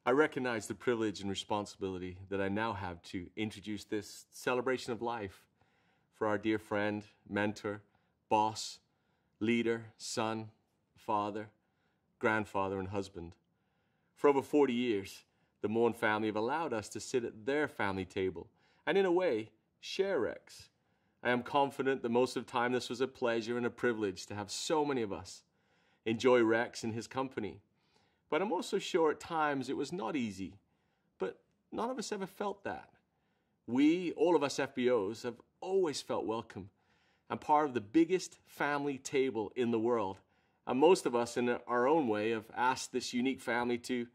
I recognize the privilege and responsibility that I now have to introduce this celebration of life for our dear friend, mentor, boss, leader, son, father, grandfather, and husband. For over 40 years, the Moen family have allowed us to sit at their family table and, in a way, share Rex. I am confident that most of the time this was a pleasure and a privilege to have so many of us enjoy Rex in his company. But I'm also sure at times it was not easy, but none of us ever felt that. We, all of us FBOs, have always felt welcome and part of the biggest family table in the world. And most of us, in our own way, have asked this unique family to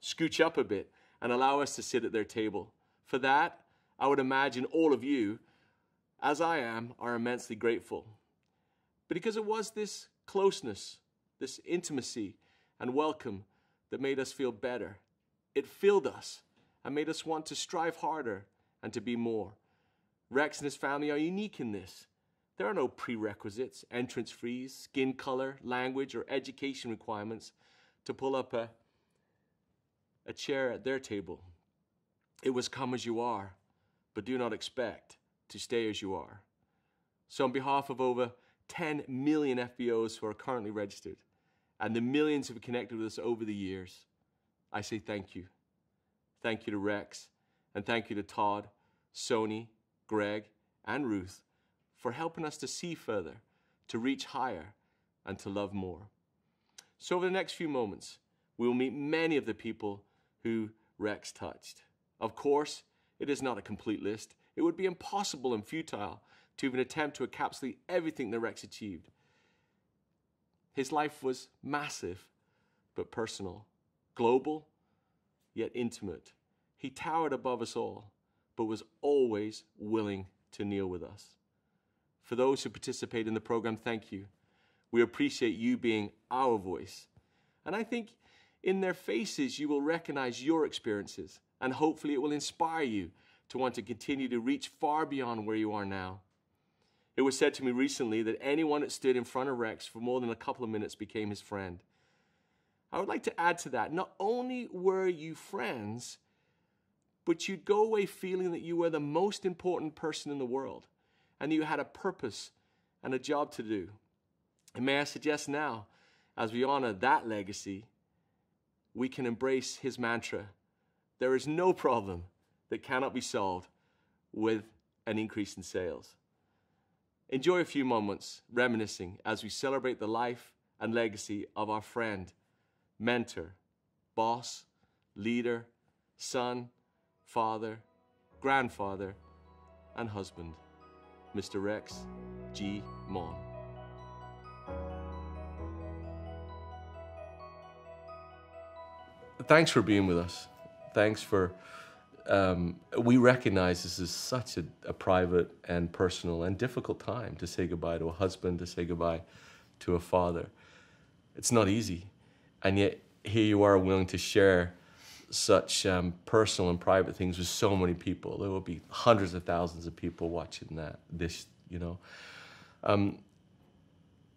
scooch up a bit and allow us to sit at their table. For that, I would imagine all of you, as I am, are immensely grateful. But because it was this closeness, this intimacy and welcome that made us feel better. It filled us and made us want to strive harder and to be more. Rex and his family are unique in this. There are no prerequisites, entrance fees, skin color, language, or education requirements to pull up a chair at their table. It was come as you are, but do not expect to stay as you are. So on behalf of over 10 million FBOs who are currently registered, and the millions who have connected with us over the years, I say thank you. Thank you to Rex, and thank you to Todd, Sony, Greg, and Ruth for helping us to see further, to reach higher, and to love more. So over the next few moments, we will meet many of the people who Rex touched. Of course, it is not a complete list. It would be impossible and futile to even attempt to encapsulate everything that Rex achieved. His life was massive, but personal, global, yet intimate. He towered above us all, but was always willing to kneel with us. For those who participate in the program, thank you. We appreciate you being our voice. And I think in their faces, you will recognize your experiences, and hopefully it will inspire you to want to continue to reach far beyond where you are now. It was said to me recently that anyone that stood in front of Rex for more than a couple of minutes became his friend. I would like to add to that, not only were you friends, but you'd go away feeling that you were the most important person in the world and you had a purpose and a job to do. And may I suggest now, as we honor that legacy, we can embrace his mantra: there is no problem that cannot be solved with an increase in sales. Enjoy a few moments reminiscing as we celebrate the life and legacy of our friend, mentor, boss, leader, son, father, grandfather, and husband, Mr. Rex G. Moen. Thanks for being with us. Thanks for, we recognize this is such a private and personal and difficult time to say goodbye to a husband, to say goodbye to a father. It's not easy. And yet here you are willing to share such personal and private things with so many people. There will be hundreds of thousands of people watching this, you know.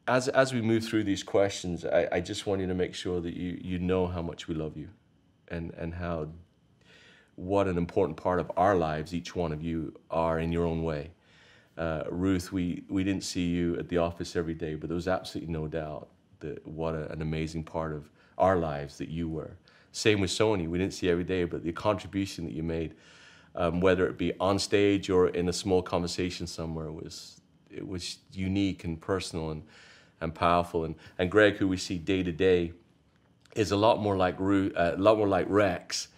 As we move through these questions, I just want you to make sure that you know how much we love you and what an important part of our lives each one of you are in your own way. Ruth, we didn't see you at the office every day, but there was absolutely no doubt that what an amazing part of our lives that you were. Same with Sony, we didn't see every day, but the contribution that you made, whether it be on stage or in a small conversation somewhere, it was unique and personal and powerful. And Greg, who we see day to day, is a lot more like Rex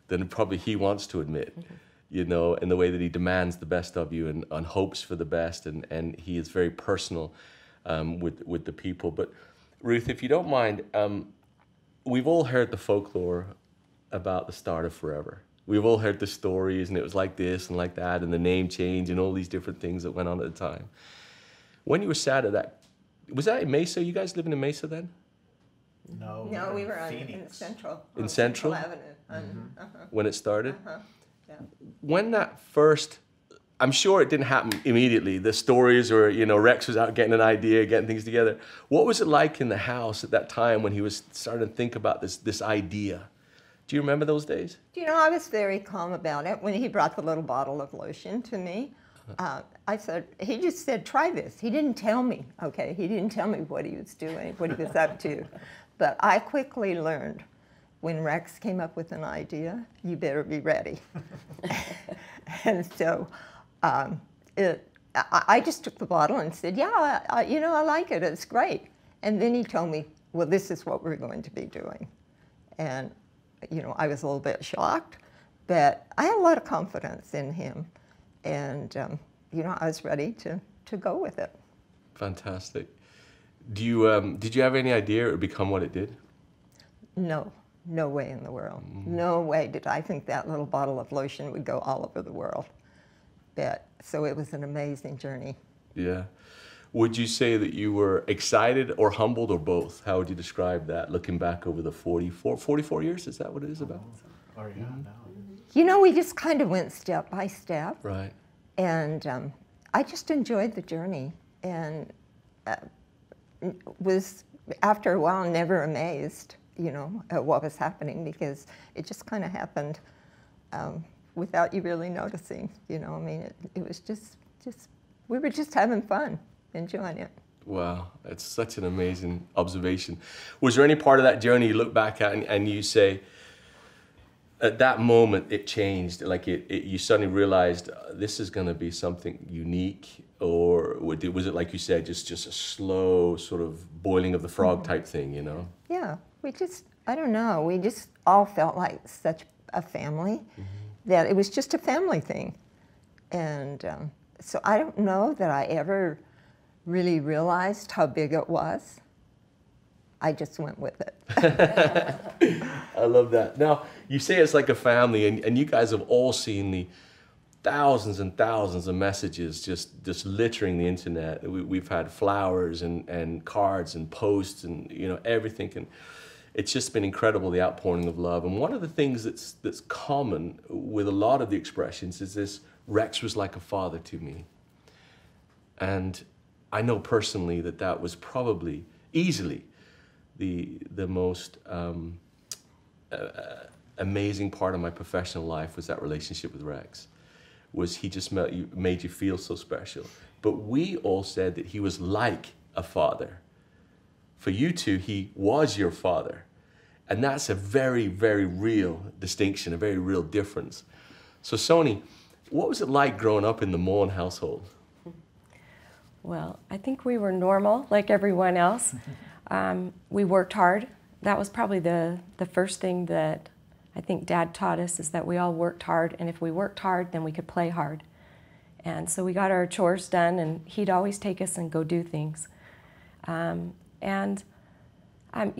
than probably he wants to admit. Mm-hmm. You know, in the way that he demands the best of you and hopes for the best, and he is very personal with the people. But Ruth, if you don't mind, we've all heard the folklore about the start of Forever. We've all heard the stories, and it was like this and like that, and the name change and all these different things that went on at the time. When you were sat at that, was that in Mesa? You guys living in Mesa then? No, we were in Central. In Central? Avenue. When it started? Yeah. When that first, I'm sure it didn't happen immediately. The stories were, you know, Rex was out getting an idea, getting things together. What was it like in the house at that time when he was starting to think about this idea Do you remember those days? You know, I was very calm about it. When he brought the little bottle of lotion to me, I said, he just said, try this. He didn't tell me, okay? He didn't tell me what he was doing, what he was up to. But I quickly learned, when Rex came up with an idea, you better be ready. And so I just took the bottle and said, yeah, you know, I like it. It's great. And then he told me, well, this is what we're going to be doing. And, you know, I was a little bit shocked, but I had a lot of confidence in him. And, you know, I was ready to go with it. Fantastic. Did you have any idea it would become what it did? No, no way in the world. No way did I think that little bottle of lotion would go all over the world. So it was an amazing journey. Yeah. Would you say that you were excited or humbled or both? How would you describe that, looking back over the 44 years? Is that what it is about? Or yeah, no. You know, we just kind of went step by step. Right. And I just enjoyed the journey, and was, after a while, never amazed, you know, at what was happening, because it just kind of happened without you really noticing, you know. I mean, it was just we were just having fun, enjoying it. Wow, that's such an amazing observation. Was there any part of that journey you look back at and you say, at that moment it changed, like you suddenly realized this is going to be something unique, or was it, like you said, just a slow sort of boiling of the frog type thing, you know? Yeah, I don't know, we just all felt like such a family that it was just a family thing. And so I don't know that I ever really realized how big it was. I just went with it. I love that. Now, you say it's like a family, and you guys have all seen the thousands and thousands of messages just littering the internet. We've had flowers and cards and posts and, you know, everything. And it's just been incredible, the outpouring of love. And one of the things that's common with a lot of the expressions is this: Rex was like a father to me. And I know personally that was probably easily the most amazing part of my professional life, was that relationship with Rex. Was he just made you feel so special. But we all said that he was like a father. For you two, he was your father. And that's a very, very real distinction, a very real difference. So Soni, what was it like growing up in the Moen household? Well, I think we were normal, like everyone else. We worked hard. That was probably the first thing that I think Dad taught us, is that we all worked hard, and if we worked hard, then we could play hard. And so we got our chores done, and he'd always take us and go do things. You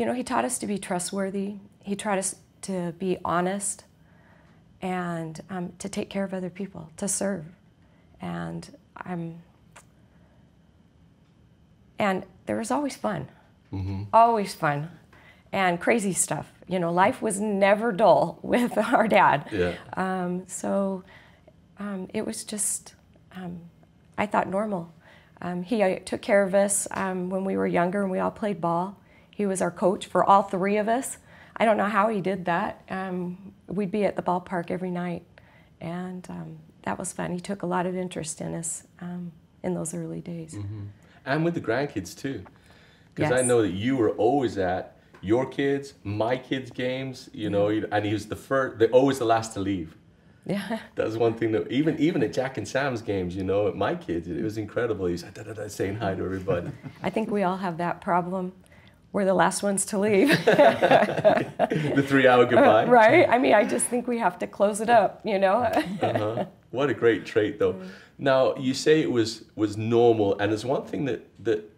know, he taught us to be trustworthy. He taught us to be honest, and to take care of other people, to serve. And there was always fun, always fun, and crazy stuff. You know, life was never dull with our dad. Yeah. It was just, I thought, normal. He took care of us when we were younger, and we all played ball. He was our coach for all three of us. I don't know how he did that. We'd be at the ballpark every night, and that was fun. He took a lot of interest in us in those early days. And with the grandkids too, because Yes. I know that you were always at your kids, my kids' games, you know, and he was always the last to leave. Yeah. That was one thing that even at Jack and Sam's games, you know, at my kids, it was incredible. He's like saying hi to everybody. I think we all have that problem. We're the last ones to leave. The 3-hour goodbye. Right? I mean, I just think we have to close it up, you know? What a great trait, though. Now, you say it was normal, and there's one thing that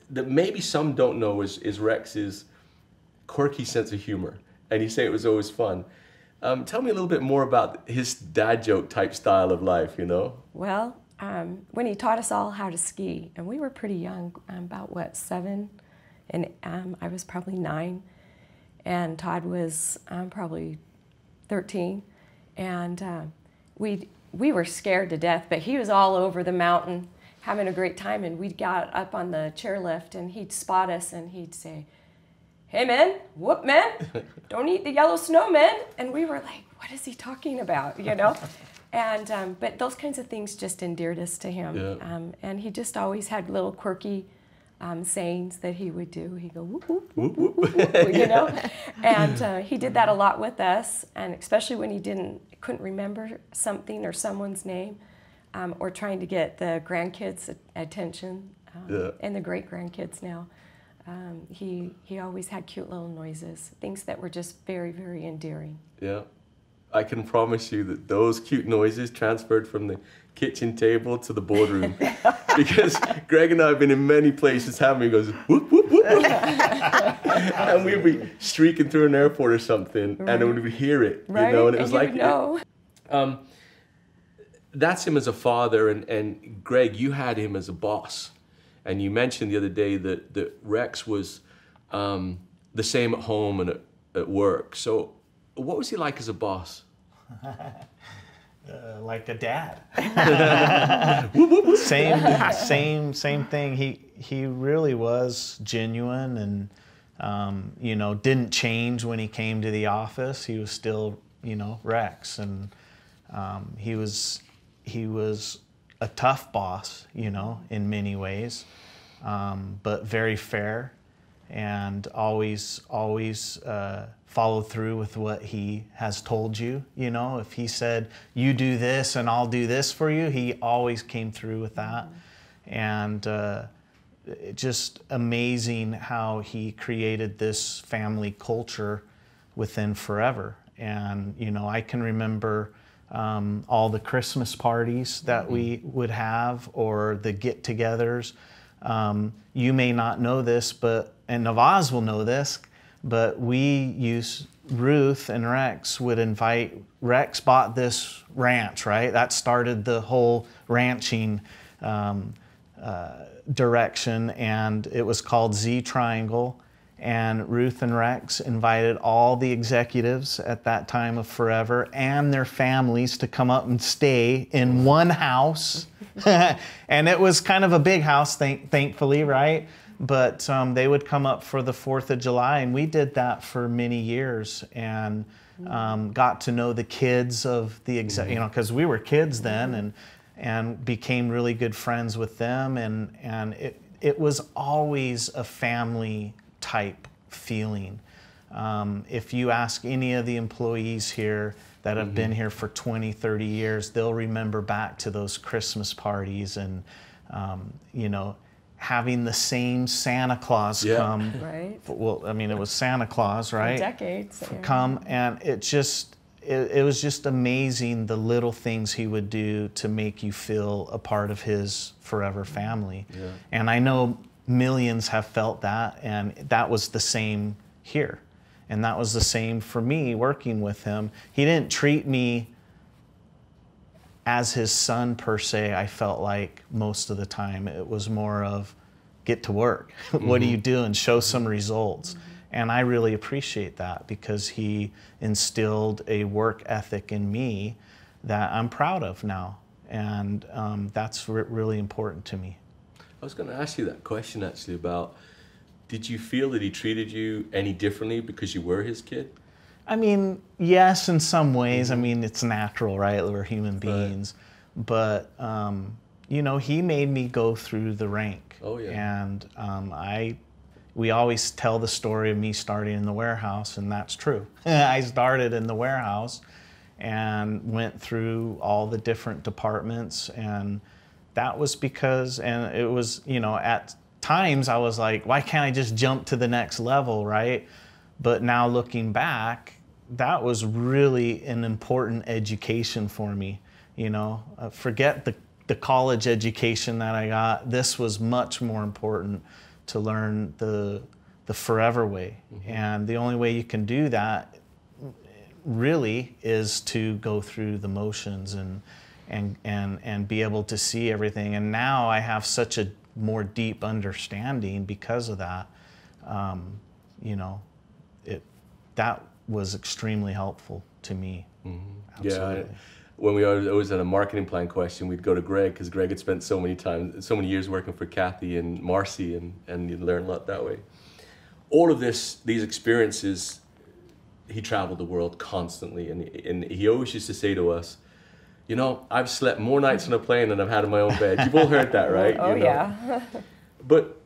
maybe some don't know is Rex's quirky sense of humor. And you say it was always fun. Tell me a little bit more about his dad joke type style of life, you know? Well, when he taught us all how to ski, and we were pretty young, about what, 7? And I was probably 9, and Todd was probably 13. And we were scared to death, but he was all over the mountain having a great time. And we got up on the chairlift, and he'd spot us, and he'd say, hey man, whoop man, don't eat the yellow snowman. And we were like, what is he talking about, you know? And, but those kinds of things just endeared us to him. Yeah. And he just always had little quirky sayings that he would do. He'd go, whoop, whoop, whoop, whoop, whoop, whoop, you know? And he did that a lot with us, and especially when he couldn't remember something or someone's name, or trying to get the grandkids' attention, and the great-grandkids now. He always had cute little noises, things that were just very, very endearing. Yeah. I can promise you that those cute noises transferred from the kitchen table to the boardroom. Because Greg and I have been in many places having, he goes, whoop, whoop, whoop, whoop. And we'd be streaking through an airport or something, right. And then we would hear it, you know, and it was like, that's him as a father, and Greg, you had him as a boss. And you mentioned the other day that Rex was the same at home and at work. So what was he like as a boss? Like a dad. Same thing. He really was genuine, and you know, didn't change when he came to the office. He was still, you know, Rex, and he was a tough boss, you know, in many ways, but very fair, and always followed through with what he has told you. You know, if he said, you do this and I'll do this for you, he always came through with that. And just amazing how he created this family culture within Forever. And, you know, I can remember all the Christmas parties that we would have, or the get-togethers. You may not know this, and Navaz will know this, but Ruth and Rex would invite, Rex bought this ranch, right? That started the whole ranching direction, and it was called Z Triangle. And Ruth and Rex invited all the executives at that time of Forever and their families to come up and stay in one house. And it was kind of a big house, thankfully, right? But they would come up for the 4th of July, and we did that for many years, and got to know the kids of the you know, because we were kids then, and became really good friends with them, and it was always a family type feeling. If you ask any of the employees here that have been here for 20, 30 years, they'll remember back to those Christmas parties, and you know, having the same Santa Claus come. Right. Well, I mean, it was Santa Claus, right? For decades. Come, and it was just amazing, the little things he would do to make you feel a part of his Forever family. Yeah. And I know millions have felt that, and that was the same here. And that was the same for me working with him. He didn't treat me as his son per se, I felt like most of the time. It was more of, get to work. What are you doing? Show some results. And I really appreciate that, because he instilled a work ethic in me that I'm proud of now. And that's really important to me. I was going to ask you that question actually about, did you feel that he treated you any differently because you were his kid? I mean, yes, in some ways. I mean, it's natural, right? We're human beings. Right. But, you know, he made me go through the rank. Oh, yeah. And we always tell the story of me starting in the warehouse, and that's true. I started in the warehouse and went through all the different departments, and that was because, and it was, you know, at times I was like, why can't I just jump to the next level, right? But now looking back, that was really an important education for me. You know, forget the college education that I got. This was much more important, to learn the Forever way. And the only way you can do that really is to go through the motions and be able to see everything. And now I have such a more deep understanding because of that. You know, that was extremely helpful to me. Yeah, when we always had a marketing plan question, we'd go to Greg, because Greg had spent so many years working for Kathy and Marcy, and you learn a lot that way. all of these experiences, he traveled the world constantly, and he always used to say to us, you know, I've slept more nights on a plane than I've had in my own bed. You've all heard that, right? Oh, you know? yeah. But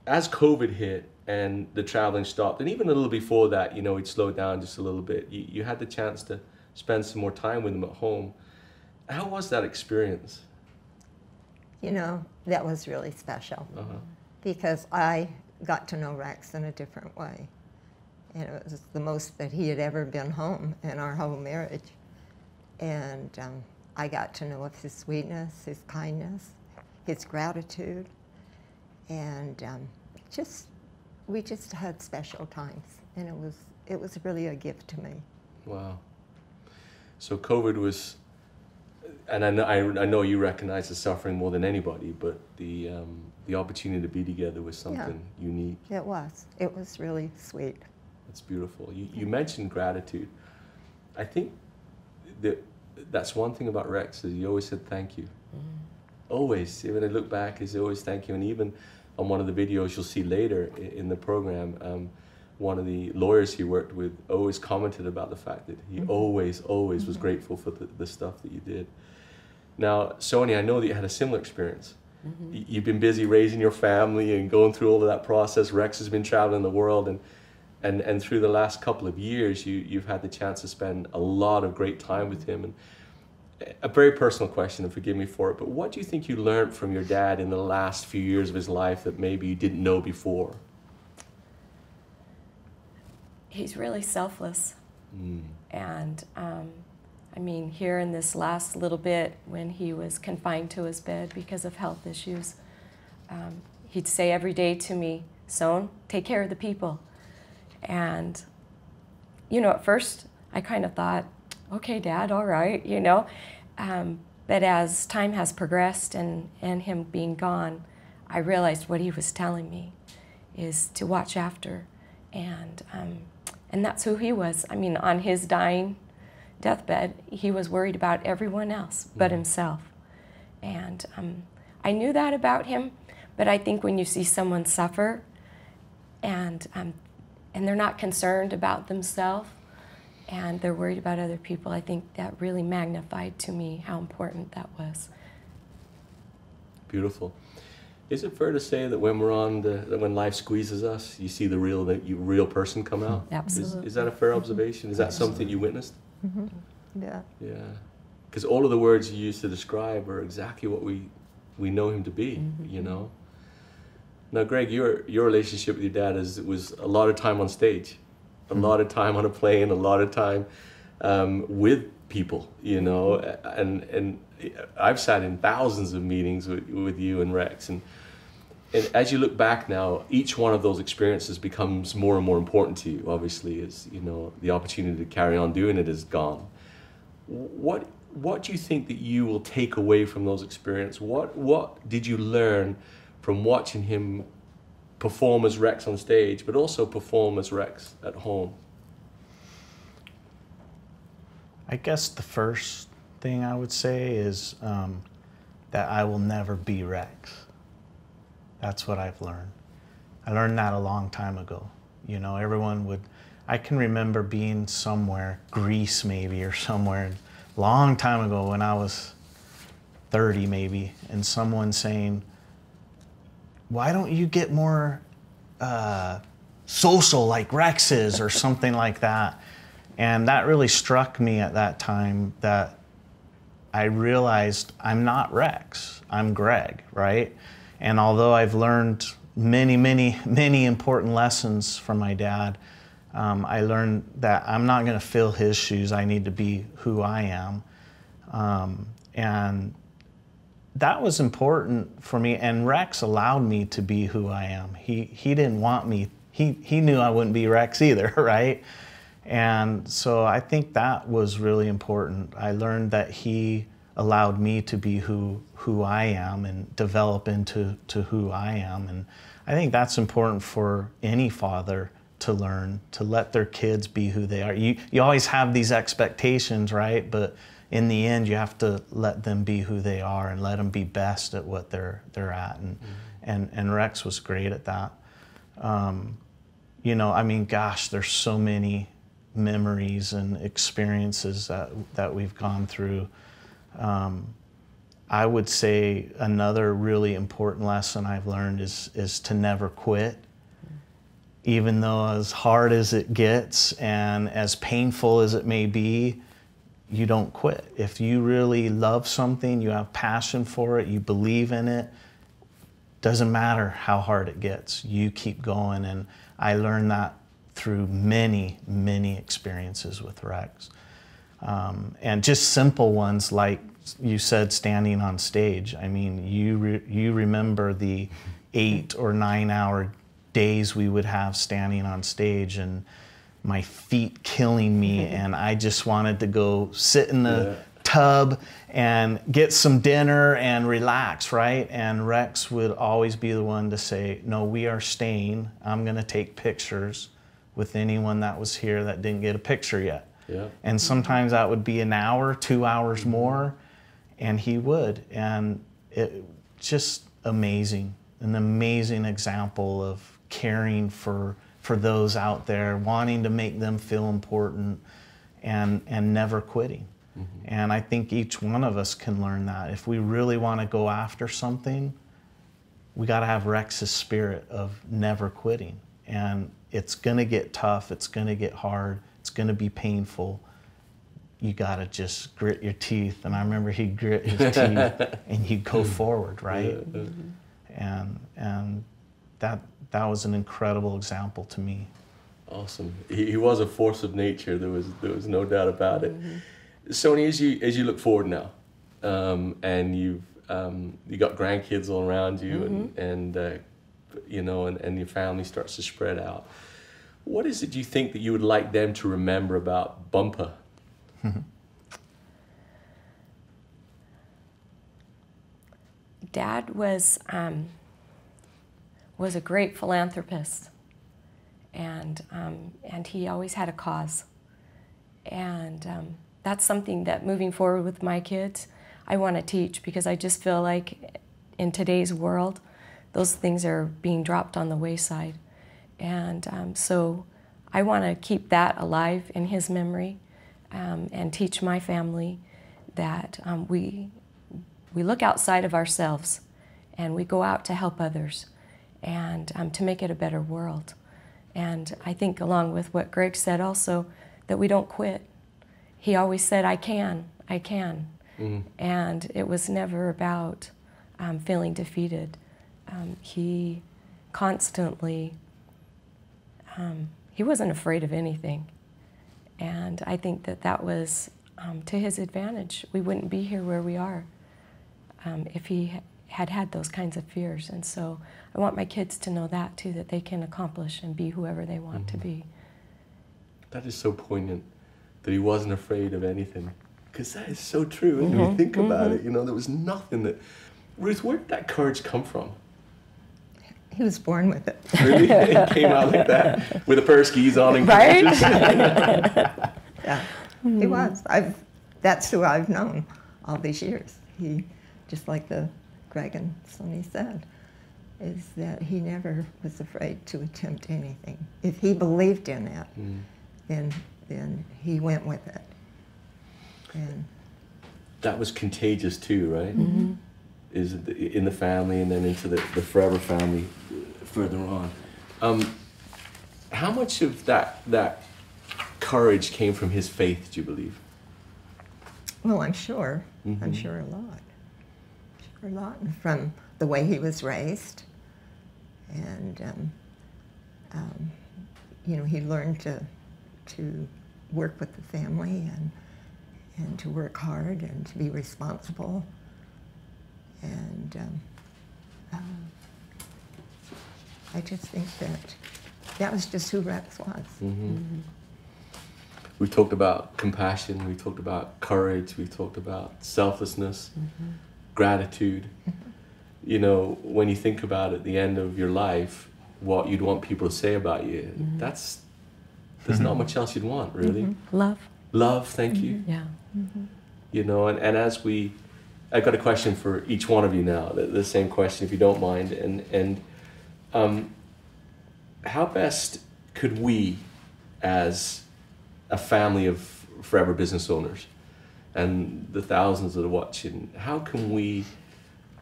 as COVID hit and the traveling stopped, and even a little before that, you know, he'd slowed down just a little bit. You had the chance to spend some more time with him at home. How was that experience? You know, that was really special because I got to know Rex in a different way. And it was the most that he had ever been home in our whole marriage. And I got to know of his sweetness, his kindness, his gratitude, and we just had special times, and it was really a gift to me. Wow. So COVID was, and I know you recognize the suffering more than anybody, but the opportunity to be together was something unique. It was. It was really sweet. That's beautiful. You mentioned gratitude. I think that's one thing about Rex, is he always said thank you. Always. When I look back, he always thank you. And even on one of the videos you'll see later in the program, one of the lawyers he worked with always commented about the fact that he always was grateful for the stuff that you did. Now, Sonia, I know that you had a similar experience. You've been busy raising your family and going through all of that process. Rex has been traveling the world, and through the last couple of years, you've had the chance to spend a lot of great time with him. And a very personal question, and forgive me for it, but what do you think you learned from your dad in the last few years of his life that maybe you didn't know before? He's really selfless. And I mean, here in this last little bit, when he was confined to his bed because of health issues, he'd say every day to me, "Son, take care of the people." And, you know, at first I kind of thought, okay, Dad, all right, you know. But as time has progressed and him being gone, I realized what he was telling me is to watch after. And that's who he was. I mean, on his dying deathbed, he was worried about everyone else but himself. And I knew that about him, but I think when you see someone suffer and they're not concerned about themselves, and they're worried about other people, I think that really magnified to me how important that was. Beautiful. Is it fair to say that when when life squeezes us, you see the real person come out? Absolutely. Is that a fair observation? Is that something you witnessed? Yeah. Yeah. Because all of the words you used to describe are exactly what we know him to be, you know? Now, Greg, your relationship with your dad was a lot of time on stage. A lot of time on a plane, a lot of time with people, you know, and I've sat in thousands of meetings with you and Rex, and as you look back now, each one of those experiences becomes more and more important to you, obviously, as, you know, the opportunity to carry on doing it is gone. What do you think that you will take away from those experiences? What did you learn from watching him perform as Rex on stage, but also perform as Rex at home? I guess the first thing I would say is that I will never be Rex. That's what I've learned. I learned that a long time ago. You know, I can remember being somewhere, Greece maybe, or somewhere, a long time ago when I was 30 maybe, and someone saying, "Why don't you get more social like Rex is," or something like that. And that really struck me at that time, that I realized I'm not Rex, I'm Greg, right? And although I've learned many important lessons from my dad, I learned that I'm not going to fill his shoes. I need to be who I am. And that was important for me, and Rex allowed me to be who I am. He didn't want me, he knew I wouldn't be Rex either, right? And so I think that was really important. I learned that he allowed me to be who I am and develop into who I am. And I think that's important for any father to learn, to let their kids be who they are. You always have these expectations, right? But in the end, you have to let them be who they are and let them be best at what they're at. And Rex was great at that. you know, I mean, gosh, there's so many memories and experiences that we've gone through. I would say another really important lesson I've learned is to never quit. Even though as hard as it gets and as painful as it may be, you don't quit. If you really love something, you have passion for it, you believe in it, doesn't matter how hard it gets, you keep going. And I learned that through many, many experiences with Rex. And just simple ones like you said, standing on stage. I mean, you remember the 8 or 9 hour days we would have standing on stage, and my feet killing me, and I just wanted to go sit in the tub and get some dinner and relax, right? And Rex would always be the one to say, no, we are staying. I'm gonna take pictures with anyone that was here that didn't get a picture yet. Yeah. And sometimes that would be an hour, 2 hours more, and he would. And it just amazing, an amazing example of caring for those out there, wanting to make them feel important, and never quitting. Mm-hmm. And I think each one of us can learn that. If we really want to go after something, we got to have Rex's spirit of never quitting. And it's going to get tough, it's going to get hard, it's going to be painful. You got to just grit your teeth. And I remember he'd grit his teeth and he'd go forward, right? Yeah. And that was an incredible example to me. Awesome. He was a force of nature. There was no doubt about it. Mm-hmm. Soni, as you look forward now, and you got grandkids all around you, mm-hmm. and you know, and your family starts to spread out. What is it you think that you would like them to remember about Bumper? Dad was a great philanthropist, and he always had a cause, and that's something that moving forward with my kids, I want to teach, because I just feel like in today's world, those things are being dropped on the wayside, and so I want to keep that alive in his memory, and teach my family that we look outside of ourselves, and we go out to help others, and to make it a better world. And I think, along with what Greg said also, that we don't quit. He always said, I can. Mm-hmm. And it was never about feeling defeated. He constantly, he wasn't afraid of anything. And I think that was to his advantage. We wouldn't be here where we are if he had those kinds of fears. And so I want my kids to know that too, that they can accomplish and be whoever they want mm-hmm. to be. That is so poignant, that he wasn't afraid of anything. Because that is so true, and mm-hmm. when you think mm-hmm. about it, you know, there was nothing that... Ruth, where did that courage come from? He was born with it. Really? It came out like that, with a pair of skis on and right? Yeah, he was. That's who I've known all these years. He, just like Greg and Soni said, is that he never was afraid to attempt anything. If he believed in it, then he went with it. And that was contagious too, right? Mm-hmm. Is in the family, and then into the Forever family further on. How much of that courage came from his faith, do you believe? Well, I'm sure. Mm-hmm. I'm sure a lot. A lot from the way he was raised, and you know, he learned to work with the family and to work hard and to be responsible, and I just think that was just who Rex was. Mm-hmm. Mm-hmm. We talked about compassion, we talked about courage, we talked about selflessness. Mm-hmm. Gratitude. Mm-hmm. You know, when you think about at the end of your life, what you'd want people to say about you, mm-hmm. there's mm-hmm. not much else you'd want, really. Mm-hmm. Love, thank you. Yeah. Mm-hmm. You know, and as I've got a question for each one of you now, the same question, if you don't mind, and how best could we, as a family of forever business owners and the thousands that are watching, how can we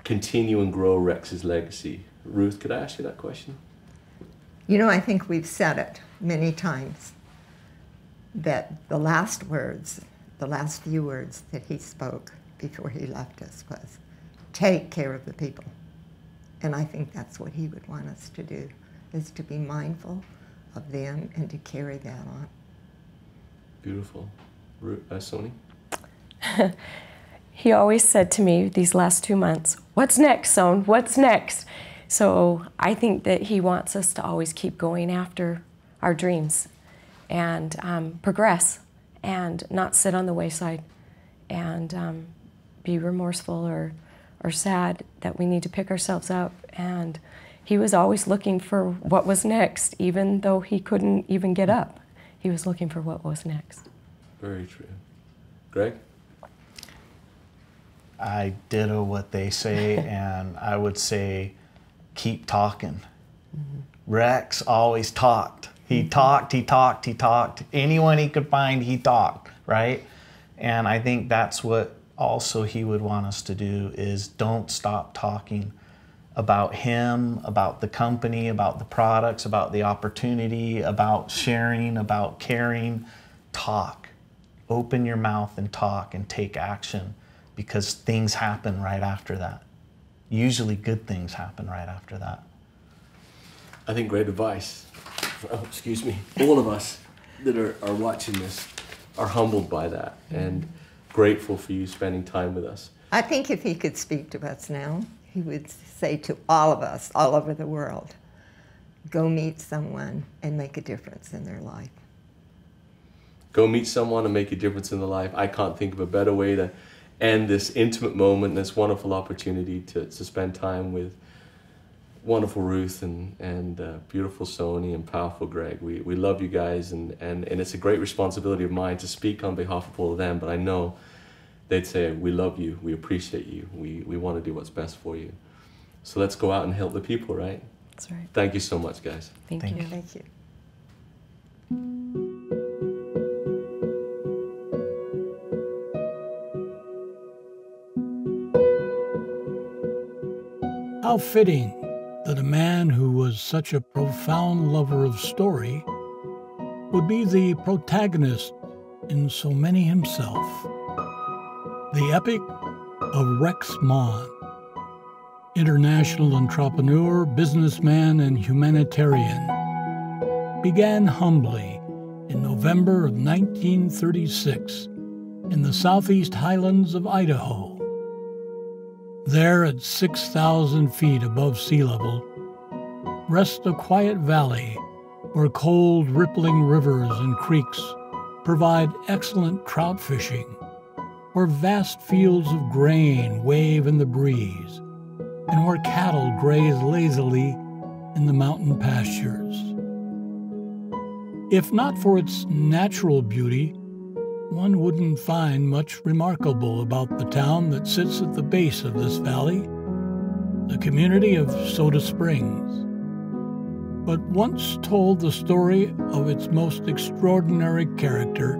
continue and grow Rex's legacy? Ruth, could I ask you that question? You know, I think we've said it many times, that the last words, the last few words that he spoke before he left us was, take care of the people. And I think that's what he would want us to do, is to be mindful of them and to carry that on. Beautiful. Sony? He always said to me these last 2 months, what's next, Son? What's next? So I think that he wants us to always keep going after our dreams and progress and not sit on the wayside and be remorseful or sad that we need to pick ourselves up. And he was always looking for what was next, even though he couldn't even get up. He was looking for what was next. Very true. Greg? I ditto what they say, and I would say, keep talking. Rex always talked. He talked. Anyone he could find, he talked, right? And I think that's what also he would want us to do, is don't stop talking about him, about the company, about the products, about the opportunity, about sharing, about caring. Talk. Open your mouth and talk and take action, because things happen right after that. Usually good things happen right after that. I think great advice. Excuse me. All of us that are watching this are humbled by that and grateful for you spending time with us. I think if he could speak to us now, he would say to all of us all over the world, go meet someone and make a difference in their life. Go meet someone and make a difference in their life. I can't think of a better way to end this intimate moment, this wonderful opportunity to spend time with wonderful Ruth and beautiful Sony and powerful Greg. We love you guys, and it's a great responsibility of mine to speak on behalf of all of them, but I know they'd say, we love you, we appreciate you, we want to do what's best for you. So let's go out and help the people, right? That's right. Thank you so much, guys. Thank you. Thank you. How fitting that a man who was such a profound lover of story would be the protagonist in so many himself. The epic of Rex Maughan, international entrepreneur, businessman, and humanitarian, began humbly in November of 1936 in the southeast highlands of Idaho. There, at 6,000 feet above sea level, rests a quiet valley where cold, rippling rivers and creeks provide excellent trout fishing, where vast fields of grain wave in the breeze, and where cattle graze lazily in the mountain pastures. If not for its natural beauty, one wouldn't find much remarkable about the town that sits at the base of this valley, the community of Soda Springs. But once told the story of its most extraordinary character,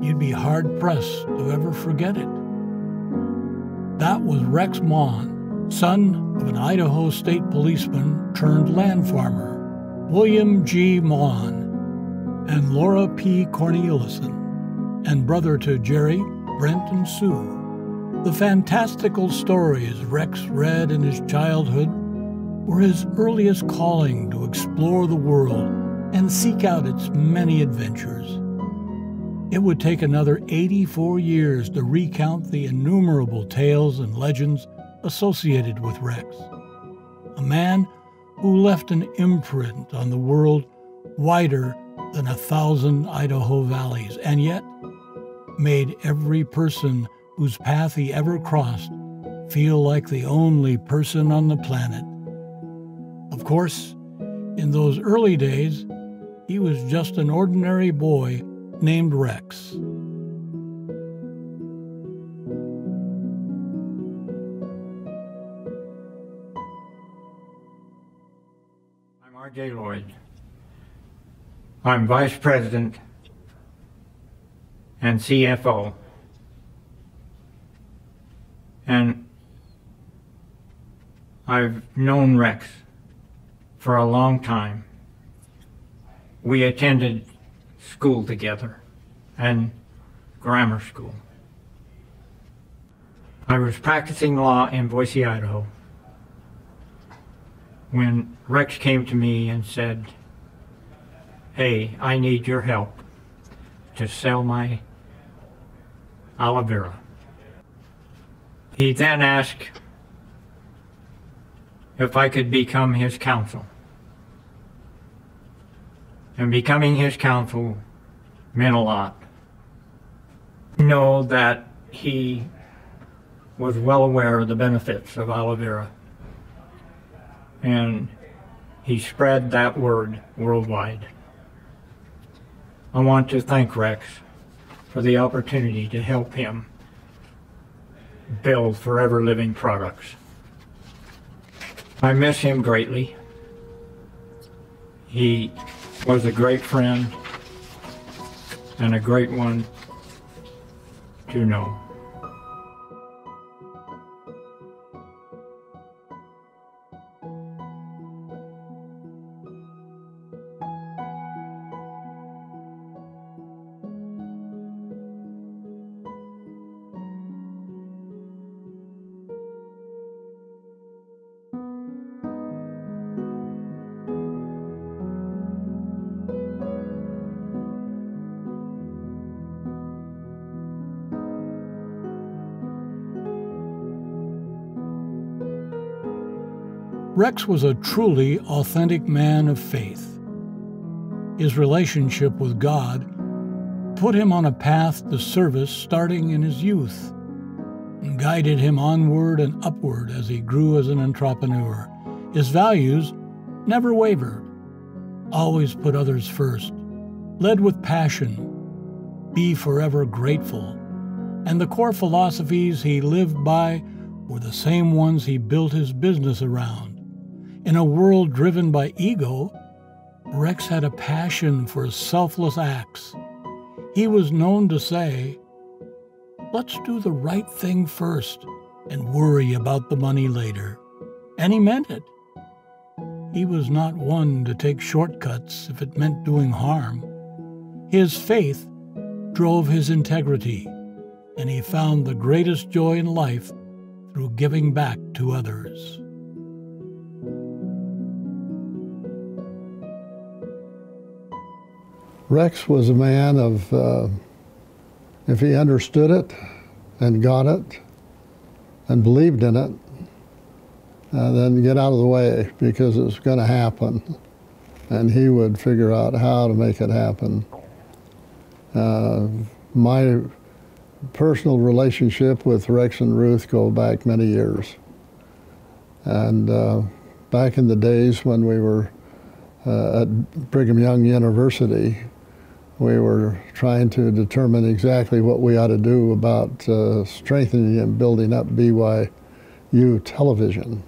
you'd be hard-pressed to ever forget it. That was Rex Maughan, son of an Idaho state policeman turned land farmer, William G. Maughan, and Laura P. Corneliuson, and brother to Jerry, Brent, and Sue. The fantastical stories Rex read in his childhood were his earliest calling to explore the world and seek out its many adventures. It would take another 84 years to recount the innumerable tales and legends associated with Rex, a man who left an imprint on the world wider than 1,000 Idaho valleys, and yet made every person whose path he ever crossed feel like the only person on the planet. Of course, in those early days, he was just an ordinary boy named Rex. I'm R.J. Lloyd. I'm Vice President and CFO. And I've known Rex for a long time. We attended school together and grammar school. I was practicing law in Boise, Idaho, when Rex came to me and said, "Hey, I need your help to sell my aloe vera." He then asked if I could become his counsel. And becoming his counsel meant a lot. Know that he was well aware of the benefits of aloe vera, and he spread that word worldwide. I want to thank Rex for the opportunity to help him build Forever Living Products. I miss him greatly. He was a great friend and a great one to know. Rex was a truly authentic man of faith. His relationship with God put him on a path to service starting in his youth and guided him onward and upward as he grew as an entrepreneur. His values never wavered, always put others first, led with passion, be forever grateful, and the core philosophies he lived by were the same ones he built his business around. In a world driven by ego, Rex had a passion for selfless acts. He was known to say, "Let's do the right thing first and worry about the money later." And he meant it. He was not one to take shortcuts if it meant doing harm. His faith drove his integrity, and he found the greatest joy in life through giving back to others. Rex was a man of, if he understood it and got it and believed in it, then get out of the way because it's going to happen. And he would figure out how to make it happen. My personal relationship with Rex and Ruth go back many years. And back in the days when we were at Brigham Young University, we were trying to determine exactly what we ought to do about strengthening and building up BYU television,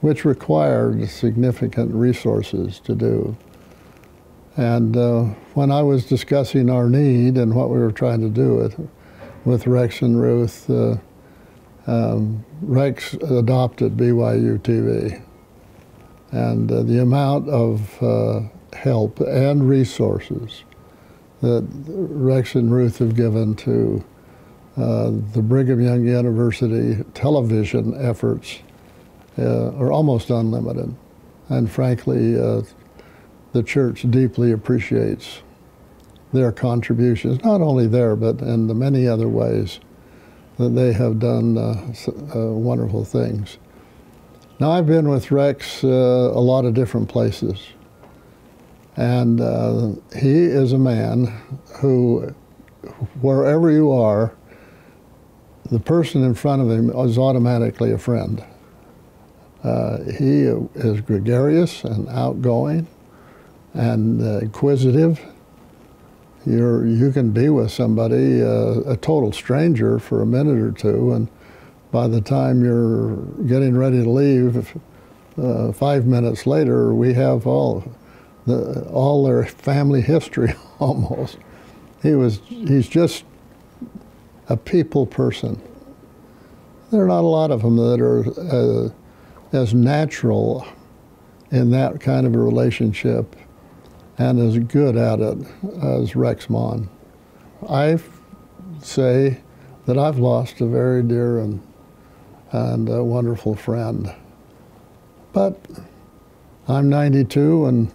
which required significant resources to do. And when I was discussing our need and what we were trying to do with Rex and Ruth, Rex adopted BYU TV. And the amount of help and resources that Rex and Ruth have given to the Brigham Young University television efforts are almost unlimited. And frankly, the church deeply appreciates their contributions, not only there, but in the many other ways that they have done wonderful things. Now, I've been with Rex a lot of different places. And he is a man who, wherever you are, the person in front of him is automatically a friend. He is gregarious and outgoing and inquisitive. You can be with somebody, a total stranger, for a minute or two, and by the time you're getting ready to leave, 5 minutes later, we have all all their family history almost. He's just a people person. There are not a lot of them that are as natural in that kind of a relationship and as good at it as Rex Maughan. I say that I've lost a very dear and a wonderful friend. But I'm 92 and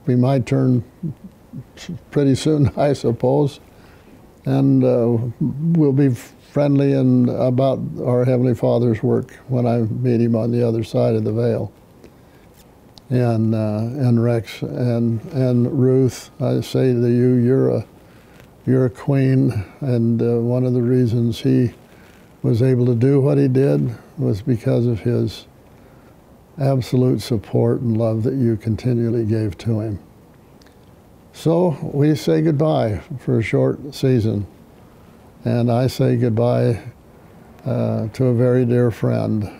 we might turn pretty soon, I suppose, and we'll be friendly and about our Heavenly Father's work when I meet him on the other side of the veil. And Rex and Ruth, I say to you, you're a queen, and one of the reasons he was able to do what he did was because of his absolute support and love that you continually gave to him. So we say goodbye for a short season, and I say goodbye to a very dear friend.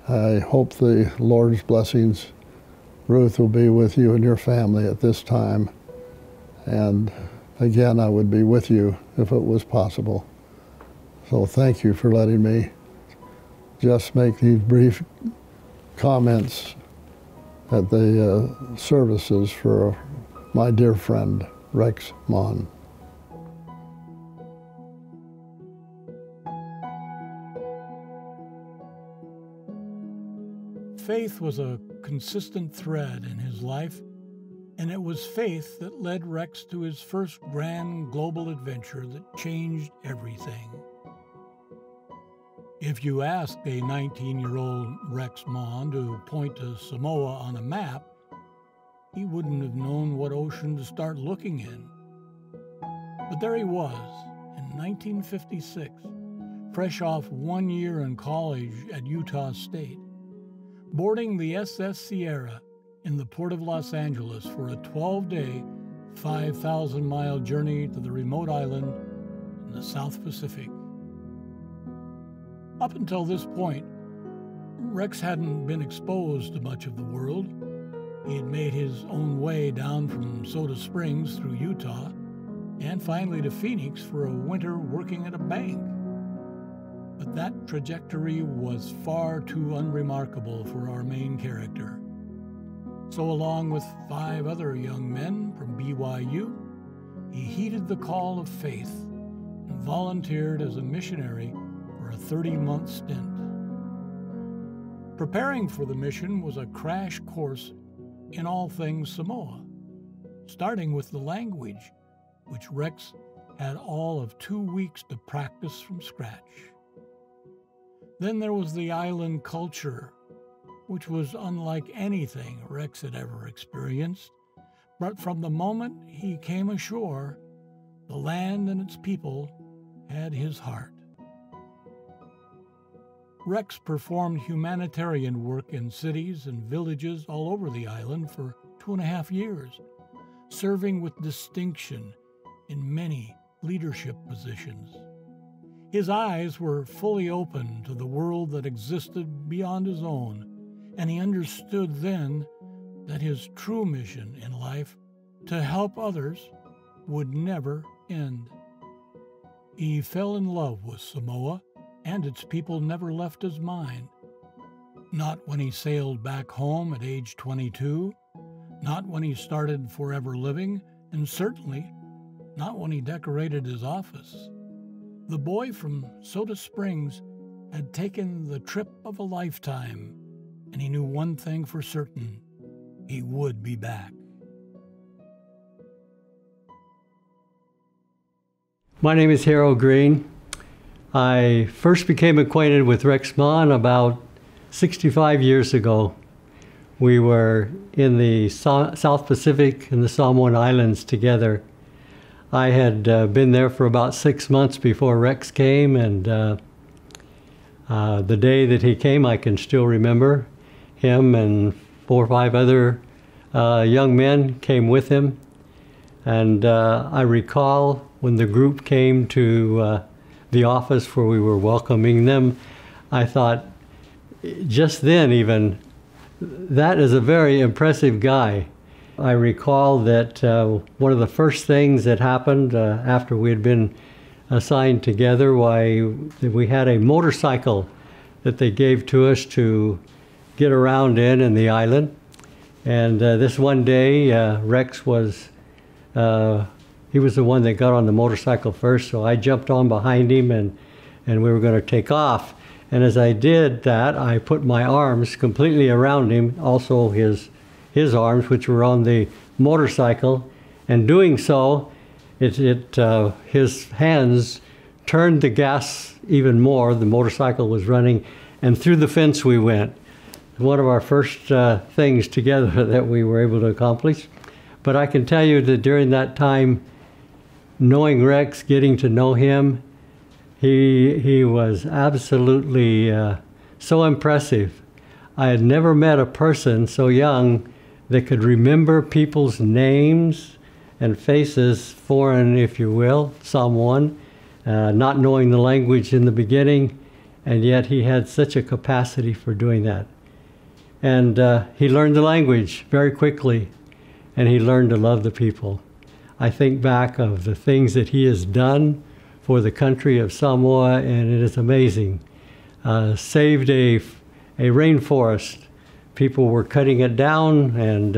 I hope the Lord's blessings, Ruth, will be with you and your family at this time. And again, I would be with you if it was possible. So thank you for letting me just make these brief comments at the services for my dear friend, Rex Maughan. Faith was a consistent thread in his life, and it was faith that led Rex to his first grand global adventure that changed everything. If you asked a 19-year-old Rex Maughan to point to Samoa on a map, he wouldn't have known what ocean to start looking in. But there he was, in 1956, fresh off 1 year in college at Utah State, boarding the SS Sierra in the port of Los Angeles for a 12-day, 5,000-mile journey to the remote island in the South Pacific. Up until this point, Rex hadn't been exposed to much of the world. He had made his own way down from Soda Springs through Utah and finally to Phoenix for a winter working at a bank. But that trajectory was far too unremarkable for our main character. So along with 5 other young men from BYU, he heeded the call of faith and volunteered as a missionary for a 30-month stint. Preparing for the mission was a crash course in all things Samoa, starting with the language, which Rex had all of 2 weeks to practice from scratch. Then there was the island culture, which was unlike anything Rex had ever experienced. But from the moment he came ashore, the land and its people had his heart. Rex performed humanitarian work in cities and villages all over the island for 2.5 years, serving with distinction in many leadership positions. His eyes were fully open to the world that existed beyond his own, and he understood then that his true mission in life, to help others, would never end. He fell in love with Samoa, and its people never left his mind. Not when he sailed back home at age 22, not when he started Forever Living, and certainly not when he decorated his office. The boy from Soda Springs had taken the trip of a lifetime, and he knew one thing for certain: he would be back. My name is Harold Green. I first became acquainted with Rex Maughan about 65 years ago. We were in the South Pacific and the Samoan Islands together. I had been there for about 6 months before Rex came, and the day that he came, I can still remember. Him and 4 or 5 other young men came with him. And I recall when the group came to the office where we were welcoming them, I thought just then even that is a very impressive guy. I recall that one of the first things that happened after we had been assigned together, we had a motorcycle that they gave to us to get around in the island. And this one day, Rex was, he was the one that got on the motorcycle first, so I jumped on behind him and we were going to take off. And as I did that, I put my arms completely around him, also his arms, which were on the motorcycle. And doing so, his hands turned the gas even more. The motorcycle was running, and through the fence we went. One of our first things together that we were able to accomplish. But I can tell you that during that time, knowing Rex, getting to know him, he was absolutely so impressive. I had never met a person so young that could remember people's names and faces, foreign, if you will, someone, not knowing the language in the beginning, and yet he had such a capacity for doing that. And he learned the language very quickly, and he learned to love the people. I think back of the things that he has done for the country of Samoa, and it is amazing. Saved a rainforest. People were cutting it down, and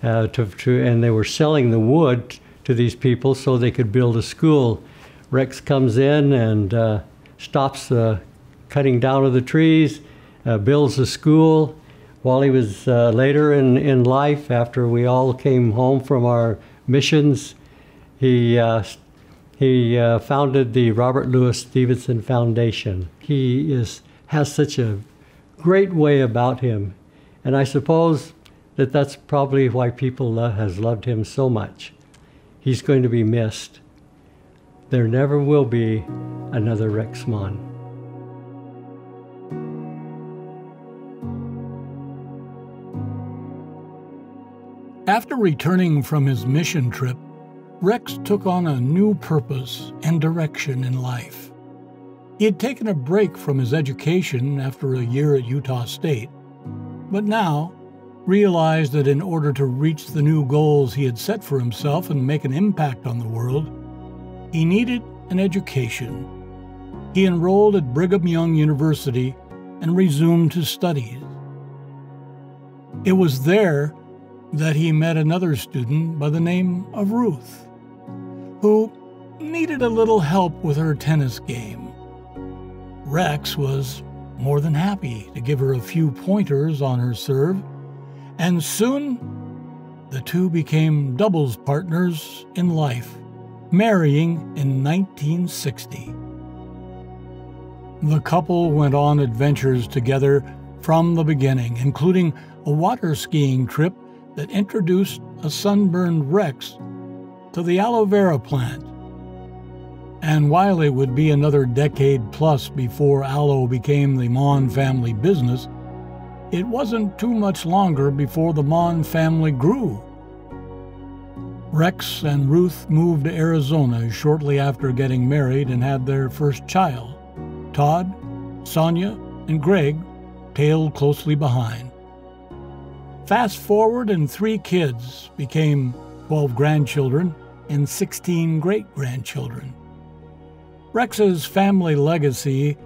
and they were selling the wood to these people so they could build a school. Rex comes in and stops the cutting down of the trees, builds a school. While he was later in life, after we all came home from our missions, he founded the Robert Louis Stevenson Foundation. He has such a great way about him, and I suppose that that's probably why people has loved him so much. He's going to be missed. There never will be another Rex Mon. After returning from his mission trip, Rex took on a new purpose and direction in life. He had taken a break from his education after a year at Utah State, but now realized that in order to reach the new goals he had set for himself and make an impact on the world, he needed an education. He enrolled at Brigham Young University and resumed his studies. It was there that he met another student by the name of Ruth, who needed a little help with her tennis game. Rex was more than happy to give her a few pointers on her serve, and soon the two became doubles partners in life, marrying in 1960. The couple went on adventures together from the beginning, including a water skiing trip that introduced a sunburned Rex to the aloe vera plant. And while it would be another decade plus before aloe became the Mon family business, it wasn't too much longer before the Mon family grew. Rex and Ruth moved to Arizona shortly after getting married and had their first child. Todd, Sonia, and Greg tailed closely behind. Fast forward, and 3 kids became 12 grandchildren and 16 great-grandchildren. Rex's family legacy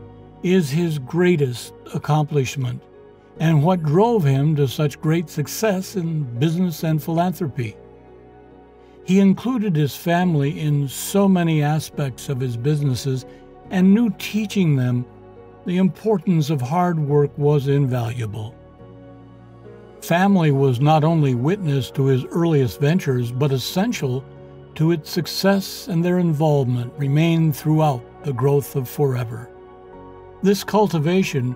is his greatest accomplishment and what drove him to such great success in business and philanthropy. He included his family in so many aspects of his businesses and knew teaching them the importance of hard work was invaluable. Family was not only witness to his earliest ventures, but essential to its success, and their involvement remained throughout the growth of Forever. This cultivation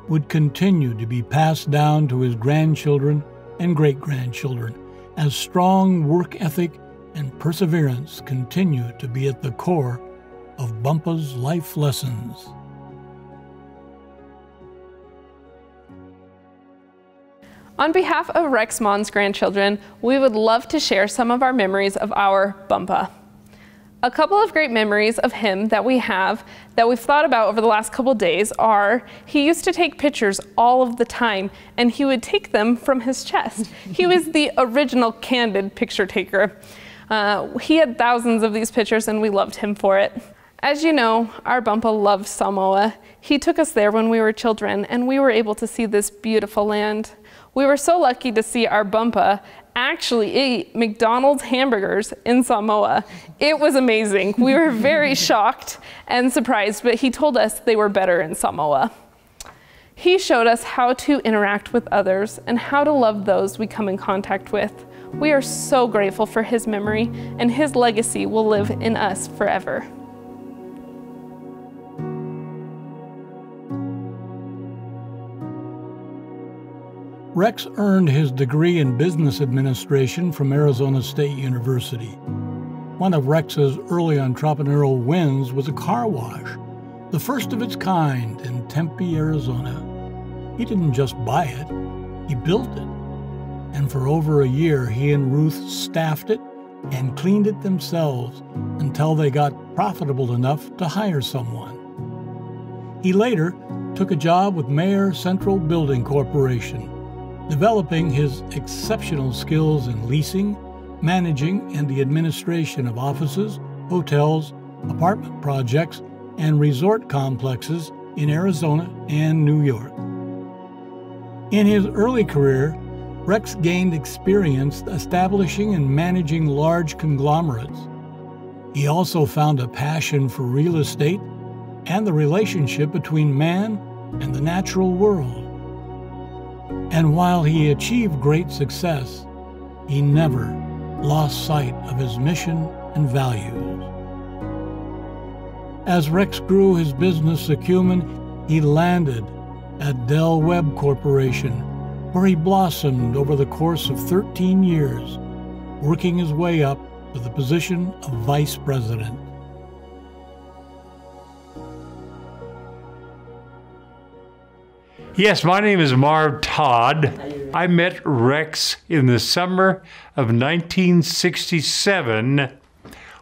would continue to be passed down to his grandchildren and great-grandchildren as strong work ethic and perseverance continue to be at the core of Bumpa's life lessons. On behalf of Rex Mon's grandchildren, we would love to share some of our memories of our Bumpa. A couple of great memories of him that we've thought about over the last couple days are he used to take pictures all of the time, and he would take them from his chest. He was the original candid picture taker. He had thousands of these pictures, and we loved him for it. As you know, our Bumpa loves Samoa. He took us there when we were children, and we were able to see this beautiful land. We were so lucky to see our Bumpa actually eat McDonald's hamburgers in Samoa. It was amazing. We were very shocked and surprised, but he told us they were better in Samoa. He showed us how to interact with others and how to love those we come in contact with. We are so grateful for his memory, and his legacy will live in us forever. Rex earned his degree in business administration from Arizona State University. One of Rex's early entrepreneurial wins was a car wash, the first of its kind in Tempe, Arizona. He didn't just buy it, he built it. And for over a year, he and Ruth staffed it and cleaned it themselves until they got profitable enough to hire someone. He later took a job with Mayer Central Building Corporation, developing his exceptional skills in leasing, managing, and the administration of offices, hotels, apartment projects, and resort complexes in Arizona and New York. In his early career, Rex gained experience establishing and managing large conglomerates. He also found a passion for real estate and the relationship between man and the natural world. And while he achieved great success, he never lost sight of his mission and values. As Rex grew his business acumen, he landed at Del Webb Corporation, where he blossomed over the course of 13 years, working his way up to the position of vice president. Yes, my name is Marv Todd. I met Rex in the summer of 1967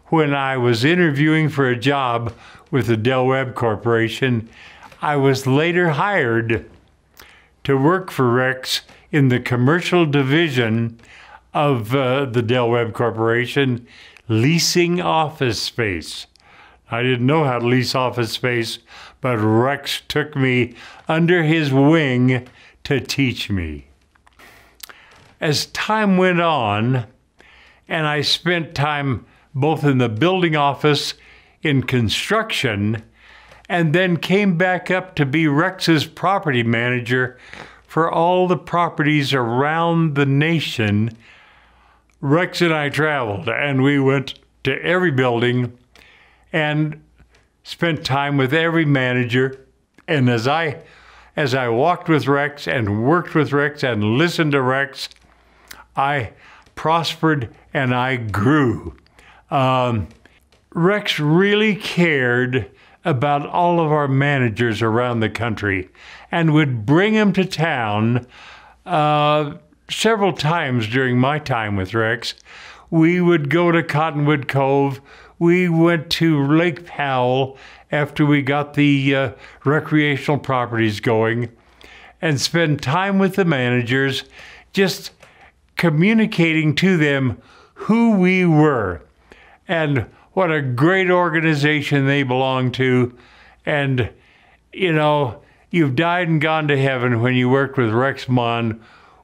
when I was interviewing for a job with the Del Webb Corporation. I was later hired to work for Rex in the commercial division of the Del Webb Corporation, leasing office space. I didn't know how to lease office space, but Rex took me under his wing to teach me. As time went on, and I spent time both in the building office, in construction, and then came back up to be Rex's property manager for all the properties around the nation. Rex and I traveled, and we went to every building and spent time with every manager. And as I walked with Rex and worked with Rex and listened to Rex, I prospered and I grew. Rex really cared about all of our managers around the country and would bring them to town several times during my time with Rex. We would go to Cottonwood Cove. We went to Lake Powell after we got the recreational properties going and spend time with the managers, just communicating to them who we were and what a great organization they belong to. And, you know, you've died and gone to heaven when you worked with Rex Mon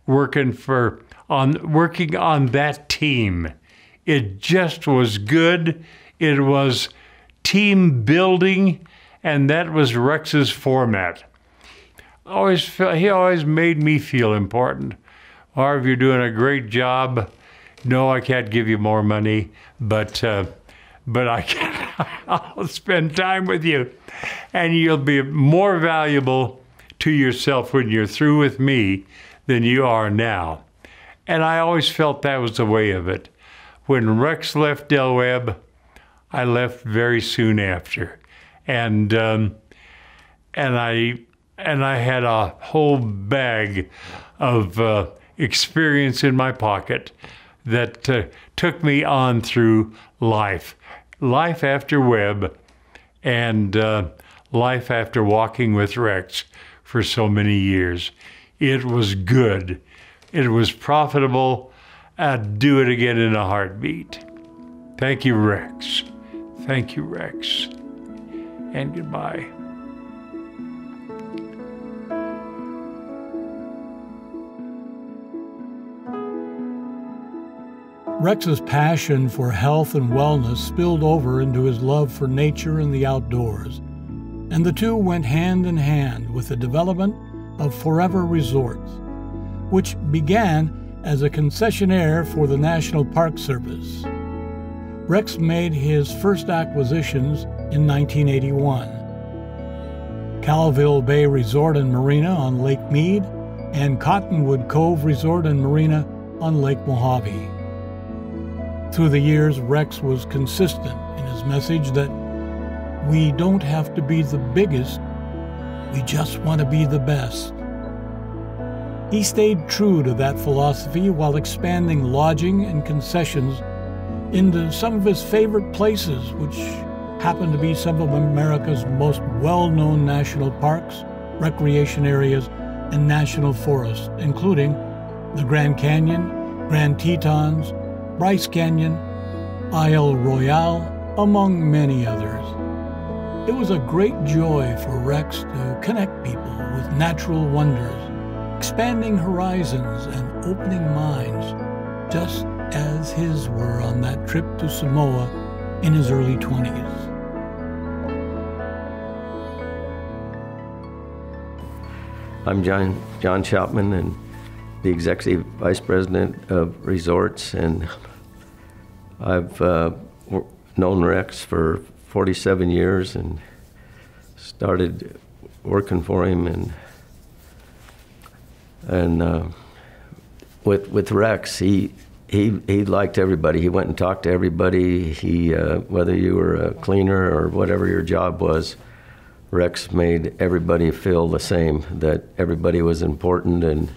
working on that team. It just was good. It was team building, and that was Rex's format. He always made me feel important. Marv, you're doing a great job. No, I can't give you more money, but I can. I'll spend time with you, and you'll be more valuable to yourself when you're through with me than you are now. And I always felt that was the way of it. When Rex left Del Webb, I left very soon after, and I had a whole bag of experience in my pocket that took me on through life. Life After Webb and Life After Walking with Rex for so many years. It was good. It was profitable. I'd do it again in a heartbeat. Thank you, Rex. Thank you, Rex. And goodbye. Rex's passion for health and wellness spilled over into his love for nature and the outdoors, and the two went hand in hand with the development of Forever Resorts, which began as a concessionaire for the National Park Service. Rex made his first acquisitions in 1981. Calville Bay Resort and Marina on Lake Mead and Cottonwood Cove Resort and Marina on Lake Mojave. Through the years, Rex was consistent in his message that we don't have to be the biggest, we just want to be the best. He stayed true to that philosophy while expanding lodging and concessions into some of his favorite places, which happen to be some of America's most well-known national parks, recreation areas, and national forests, including the Grand Canyon, Grand Tetons, Bryce Canyon, Isle Royale, among many others. It was a great joy for Rex to connect people with natural wonders, expanding horizons and opening minds, just as his were on that trip to Samoa in his early 20s. I'm John Chapman, and the Executive Vice President of Resorts, and I've known Rex for 47 years and started working for him, and with Rex, he liked everybody. He went and talked to everybody. He whether you were a cleaner or whatever your job was, Rex made everybody feel the same, that everybody was important, and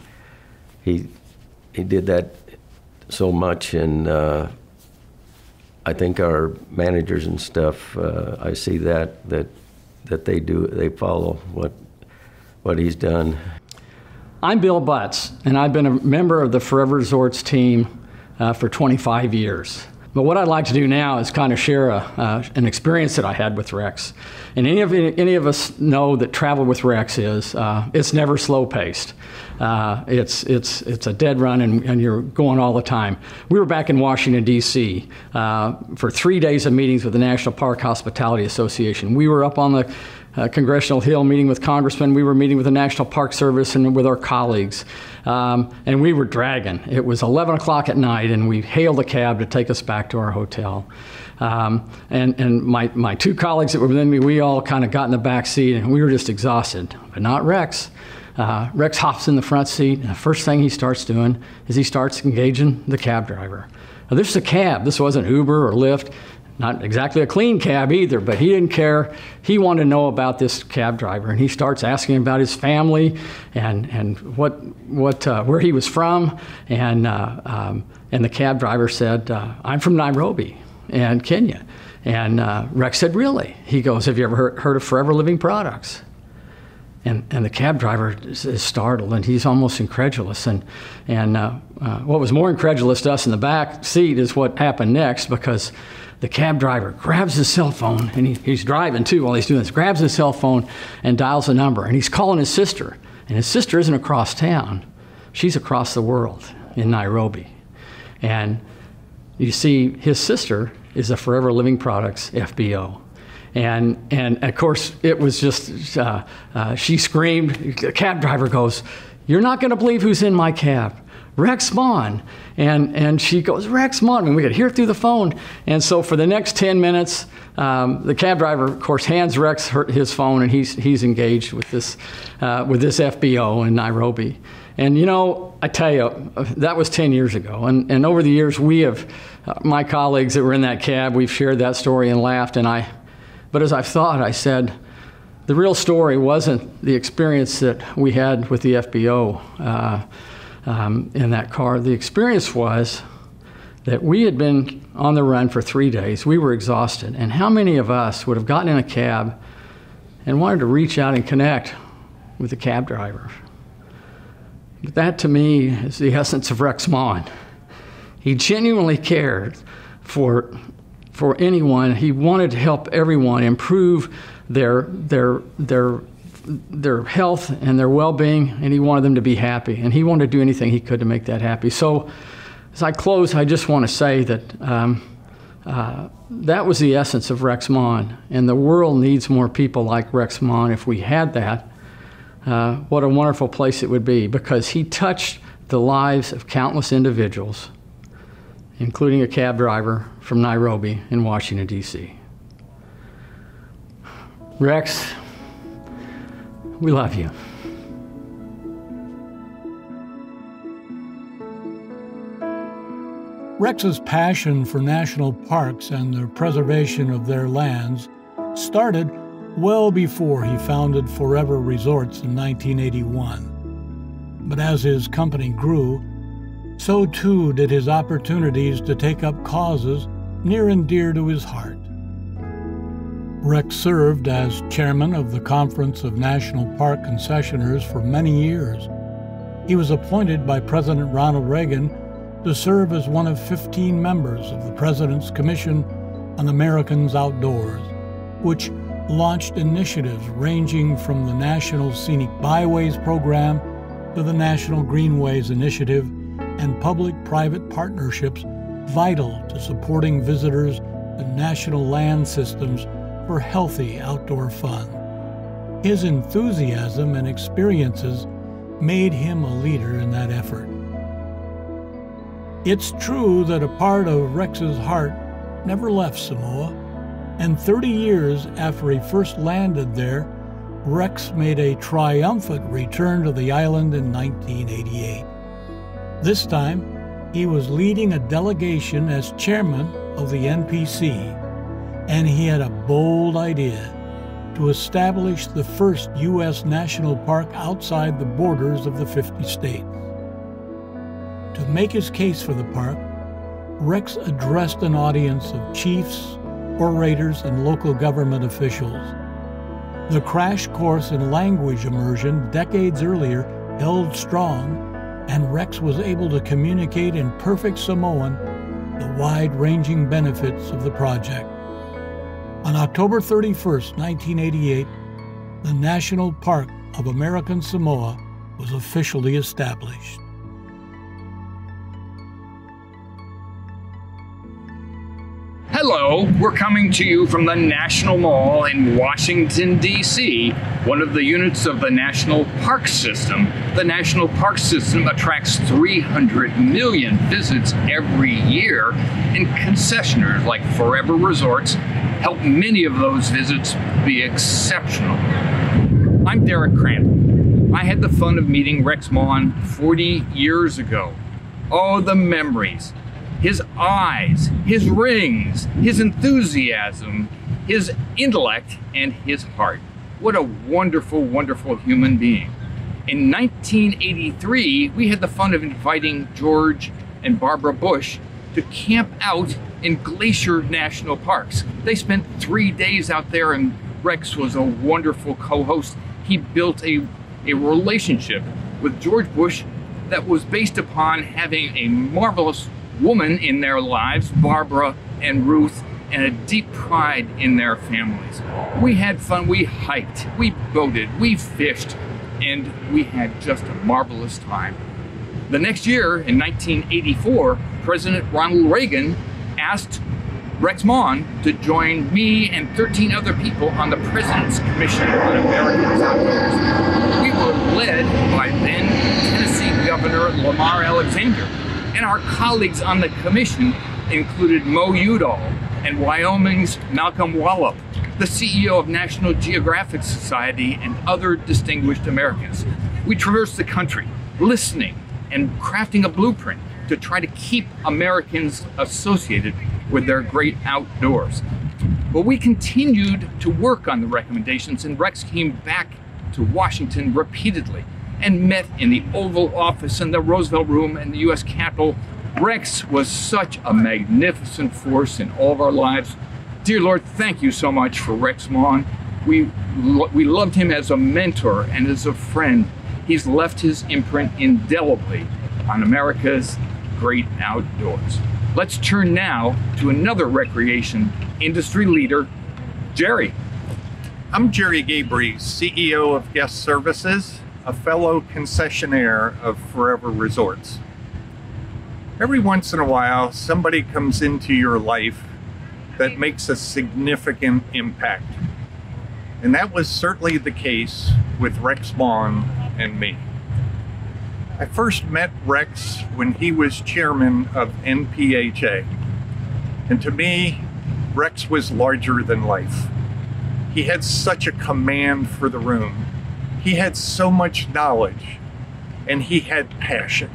he did that so much. And I think our managers and stuff, I see that they follow what he's done. I'm Bill Butts, and I've been a member of the Forever Resorts team for 25 years. But what I'd like to do now is kind of share an experience that I had with Rex. And any of us know that travel with Rex is, it's never slow-paced. It's a dead run, and you're going all the time. We were back in Washington, D.C. For 3 days of meetings with the National Park Hospitality Association. We were up on the Congressional Hill meeting with congressmen. We were meeting with the National Park Service and with our colleagues. And we were dragging. It was 11 o'clock at night, and we hailed a cab to take us back to our hotel. And my two colleagues that were with me, we all kind of got in the back seat, and we were just exhausted, but not Rex. Rex hops in the front seat, and the first thing he starts doing is he starts engaging the cab driver. Now, this is a cab. This wasn't Uber or Lyft. Not exactly a clean cab either, but he didn't care. He wanted to know about this cab driver, and he starts asking about his family and where he was from. And the cab driver said, "I'm from Nairobi and Kenya." And Rex said, "Really?" He goes, "Have you ever heard of Forever Living Products?" And the cab driver is startled, and he's almost incredulous. And what was more incredulous to us in the back seat is what happened next, because the cab driver grabs his cell phone, and he's driving too while he's doing this, grabs his cell phone and dials a number, and he's calling his sister. And his sister isn't across town. She's across the world in Nairobi. And you see, his sister is a Forever Living Products FBO. And of course, it was just, she screamed. The cab driver goes, "You're not going to believe who's in my cab. Rex Mon." And she goes, "Rex Mon," and we could hear it through the phone. And so for the next 10 minutes, the cab driver, of course, hands Rex his phone, and he's engaged with this FBO in Nairobi. And you know, I tell you, that was 10 years ago. And over the years, we have, my colleagues that were in that cab, we've shared that story and laughed. But as I've thought, I said, the real story wasn't the experience that we had with the FBO in that car. The experience was that we had been on the run for 3 days. We were exhausted. And how many of us would have gotten in a cab and wanted to reach out and connect with the cab driver? But that, to me, is the essence of Rex Maughan. He genuinely cared for anyone. He wanted to help everyone improve their health and their well-being, and he wanted them to be happy. And he wanted to do anything he could to make that happy. So as I close, I just want to say that that was the essence of Rex Maughan, and the world needs more people like Rex Maughan. If we had that, what a wonderful place it would be, because he touched the lives of countless individuals, including a cab driver from Nairobi in Washington, D.C. Rex, we love you. Rex's passion for national parks and the preservation of their lands started well before he founded Forever Resorts in 1981. But as his company grew, so too did his opportunities to take up causes near and dear to his heart. Rex served as chairman of the Conference of National Park Concessioners for many years. He was appointed by President Ronald Reagan to serve as one of 15 members of the President's Commission on Americans Outdoors, which launched initiatives ranging from the National Scenic Byways Program to the National Greenways Initiative and public-private partnerships vital to supporting visitors to national land systems for healthy outdoor fun. His enthusiasm and experiences made him a leader in that effort. It's true that a part of Rex's heart never left Samoa, and 30 years after he first landed there, Rex made a triumphant return to the island in 1988. This time, he was leading a delegation as chairman of the NPC, and he had a bold idea to establish the first U.S. national park outside the borders of the 50 states. To make his case for the park, Rex addressed an audience of chiefs, orators, and local government officials. The crash course in language immersion decades earlier held strong, and Rex was able to communicate in perfect Samoan the wide-ranging benefits of the project. On October 31st, 1988, the National Park of American Samoa was officially established. Hello, we're coming to you from the National Mall in Washington, D.C., one of the units of the National Park System. The National Park System attracts 300 million visits every year, and concessioners like Forever Resorts help many of those visits be exceptional. I'm Derek Crandall. I had the fun of meeting Rex Maughan 40 years ago. Oh, the memories. His eyes, his rings, his enthusiasm, his intellect, and his heart. What a wonderful, wonderful human being. In 1983, we had the fun of inviting George and Barbara Bush to camp out in Glacier National Parks. They spent 3 days out there, and Rex was a wonderful co-host. He built a relationship with George Bush that was based upon having a marvelous woman in their lives, Barbara and Ruth, and a deep pride in their families. We had fun, we hiked, we boated, we fished, and we had just a marvelous time. The next year, in 1984, President Ronald Reagan asked Rex Maughan to join me and 13 other people on the President's Commission on Americans Outdoors. We were led by then Tennessee Governor Lamar Alexander, and our colleagues on the commission included Mo Udall and Wyoming's Malcolm Wallop, the CEO of National Geographic Society, and other distinguished Americans. We traversed the country, listening and crafting a blueprint to try to keep Americans associated with their great outdoors. But we continued to work on the recommendations, and Rex came back to Washington repeatedly and met in the Oval Office and the Roosevelt Room and the U.S. Capitol Rex was such a magnificent force in all of our lives. Dear Lord, thank you so much for Rex Maughan. We loved him as a mentor and as a friend. He's left his imprint indelibly on America's great outdoors. Let's turn now to another recreation industry leader, Jerry. I'm Jerry Gabrey, CEO of Guest Services, a fellow concessionaire of Forever Resorts. Every once in a while, somebody comes into your life that makes a significant impact. And that was certainly the case with Rex Maughan and me. I first met Rex when he was chairman of NPHA. And to me, Rex was larger than life. He had such a command for the room. He had so much knowledge, and he had passion.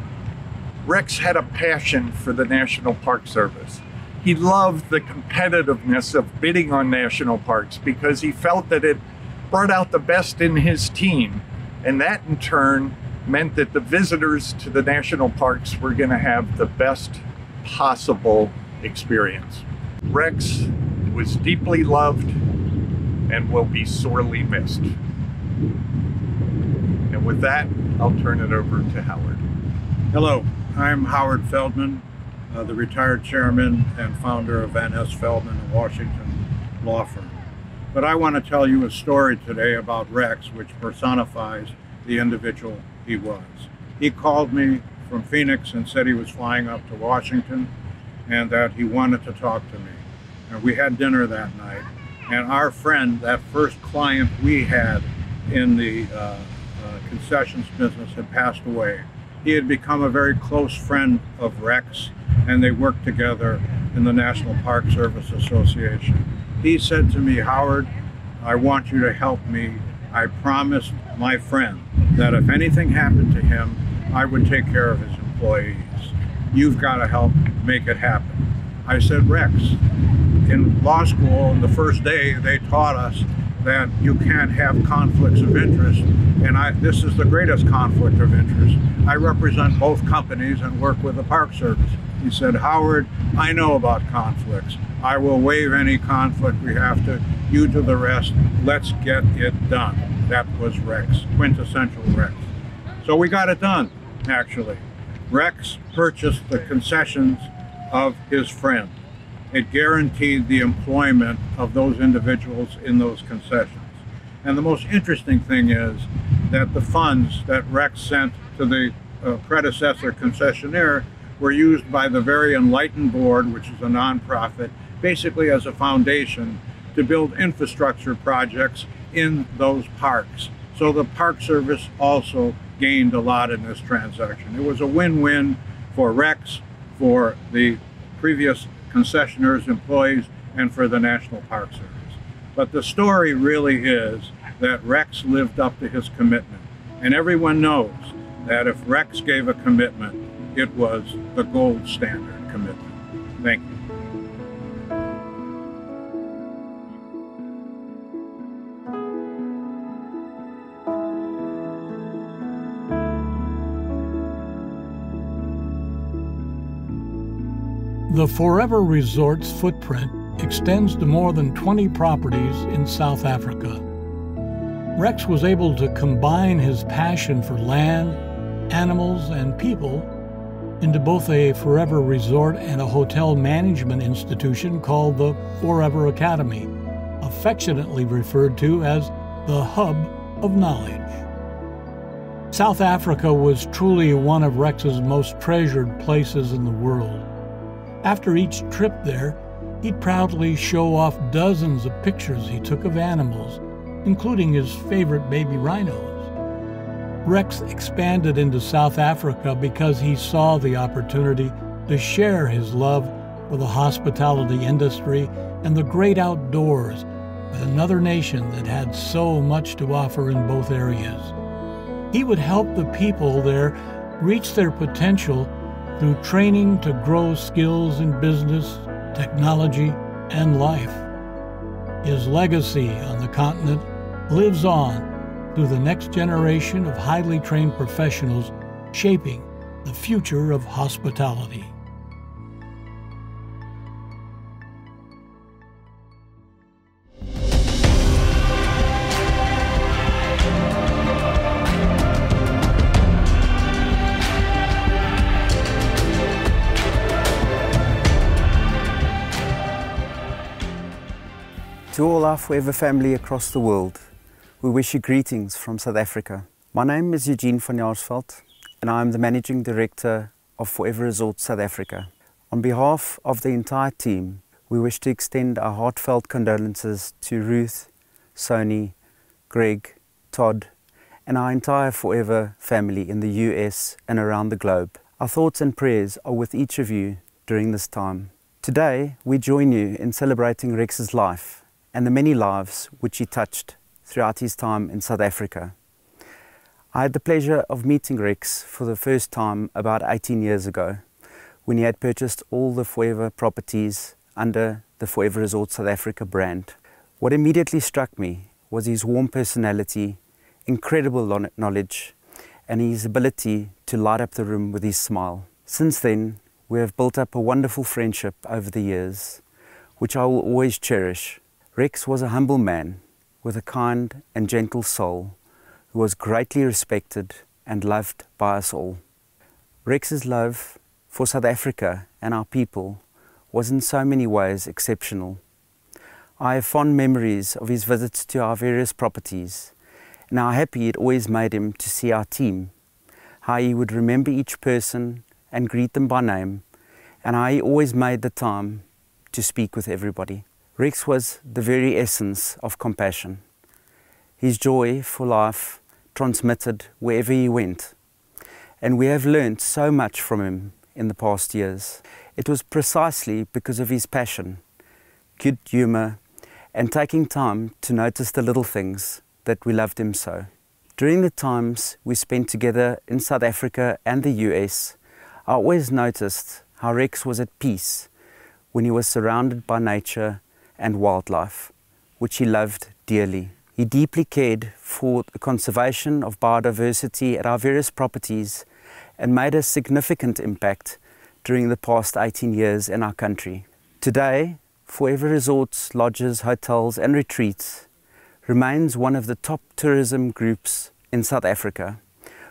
Rex had a passion for the National Park Service. He loved the competitiveness of bidding on national parks because he felt that it brought out the best in his team. And that in turn meant that the visitors to the national parks were going to have the best possible experience. Rex was deeply loved and will be sorely missed. And with that, I'll turn it over to Howard. Hello, I'm Howard Feldman, the retired chairman and founder of Van Ness Feldman in Washington law firm. But I want to tell you a story today about Rex, which personifies the individual he was. He called me from Phoenix and said he was flying up to Washington and that he wanted to talk to me. And we had dinner that night. And our friend, that first client we had in the concessions business, had passed away. He had become a very close friend of Rex, and they worked together in the National Park Service Association. He said to me, Howard, I want you to help me. I promised my friend that if anything happened to him, I would take care of his employees. You've got to help make it happen. I said, Rex, in law school, on the first day, they taught us that you can't have conflicts of interest, and this is the greatest conflict of interest. I represent both companies and work with the Park Service. He said, Howard, I know about conflicts. I will waive any conflict we have to. You do the rest. Let's get it done. That was Rex, quintessential Rex. So we got it done, actually. Rex purchased the concessions of his friend. It guaranteed the employment of those individuals in those concessions. And the most interesting thing is that the funds that Rex sent to the predecessor concessionaire were used by the very enlightened board, which is a nonprofit, basically as a foundation to build infrastructure projects in those parks. So the Park Service also gained a lot in this transaction. It was a win-win for Rex, for the previous concessionaires, employees, and for the National Park Service. But the story really is that Rex lived up to his commitment. And everyone knows that if Rex gave a commitment, it was the gold standard commitment. Thank you. The Forever Resorts footprint extends to more than 20 properties in South Africa. Rex was able to combine his passion for land, animals, and people into both a Forever Resort and a hotel management institution called the Forever Academy, affectionately referred to as the hub of knowledge. South Africa was truly one of Rex's most treasured places in the world. After each trip there, he'd proudly show off dozens of pictures he took of animals, including his favorite baby rhinos. Rex expanded into South Africa because he saw the opportunity to share his love for the hospitality industry and the great outdoors with another nation that had so much to offer in both areas. He would help the people there reach their potential through training to grow skills in business, technology, and life. His legacy on the continent lives on through the next generation of highly trained professionals shaping the future of hospitality. To all our Forever family across the world, we wish you greetings from South Africa. My name is Eugene van Jaarsveld and I am the Managing Director of Forever Resorts South Africa. On behalf of the entire team, we wish to extend our heartfelt condolences to Ruth, Sony, Greg, Todd, and our entire Forever family in the US and around the globe. Our thoughts and prayers are with each of you during this time. Today, we join you in celebrating Rex's life and the many lives which he touched throughout his time in South Africa. I had the pleasure of meeting Rex for the first time about 18 years ago, when he had purchased all the Forever properties under the Forever Resorts South Africa brand. What immediately struck me was his warm personality, incredible knowledge, and his ability to light up the room with his smile. Since then, we have built up a wonderful friendship over the years, which I will always cherish. Rex was a humble man with a kind and gentle soul, who was greatly respected and loved by us all. Rex's love for South Africa and our people was in so many ways exceptional. I have fond memories of his visits to our various properties and how happy it always made him to see our team, how he would remember each person and greet them by name, and how he always made the time to speak with everybody. Rex was the very essence of compassion. His joy for life transmitted wherever he went, and we have learned so much from him in the past years. It was precisely because of his passion, good humour, and taking time to notice the little things that we loved him so. During the times we spent together in South Africa and the US, I always noticed how Rex was at peace when he was surrounded by nature and wildlife, which he loved dearly. He deeply cared for the conservation of biodiversity at our various properties and made a significant impact during the past 18 years in our country. Today, Forever Resorts, lodges, hotels and retreats remains one of the top tourism groups in South Africa,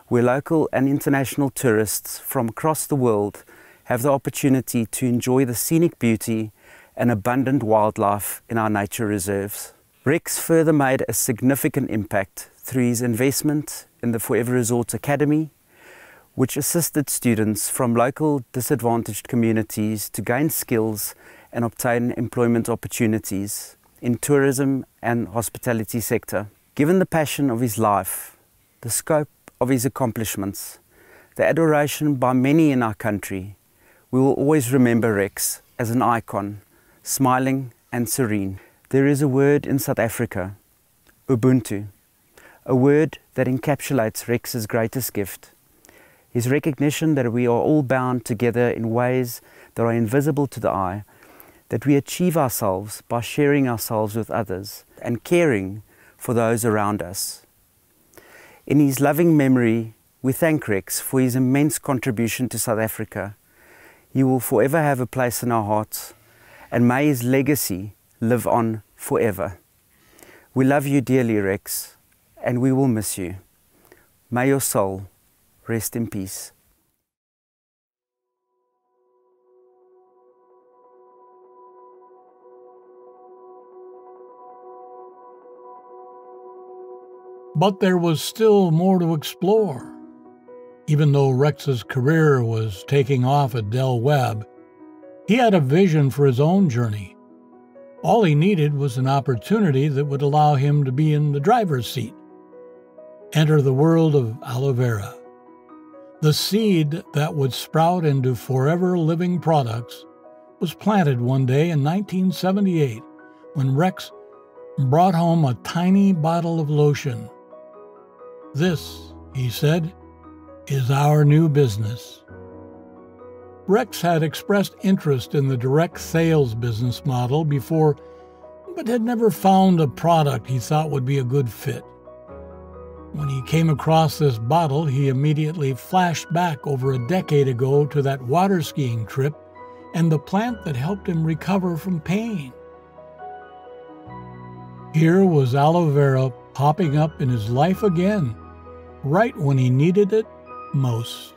where local and international tourists from across the world have the opportunity to enjoy the scenic beauty and abundant wildlife in our nature reserves. Rex further made a significant impact through his investment in the Forever Resorts Academy, which assisted students from local disadvantaged communities to gain skills and obtain employment opportunities in tourism and hospitality sector. Given the passion of his life, the scope of his accomplishments, the adoration by many in our country, we will always remember Rex as an icon, smiling and serene. There is a word in South Africa, Ubuntu, a word that encapsulates Rex's greatest gift. His recognition that we are all bound together in ways that are invisible to the eye, that we achieve ourselves by sharing ourselves with others and caring for those around us. In his loving memory, we thank Rex for his immense contribution to South Africa. He will forever have a place in our hearts, and may his legacy live on forever. We love you dearly, Rex, and we will miss you. May your soul rest in peace. But there was still more to explore. Even though Rex's career was taking off at Del Webb, he had a vision for his own journey. All he needed was an opportunity that would allow him to be in the driver's seat. Enter the world of aloe vera. The seed that would sprout into forever living products was planted one day in 1978 when Rex brought home a tiny bottle of lotion. "This," he said, "is our new business." Rex had expressed interest in the direct sales business model before, but had never found a product he thought would be a good fit. When he came across this bottle, he immediately flashed back over a decade ago to that water skiing trip and the plant that helped him recover from pain. Here was aloe vera popping up in his life again, right when he needed it most.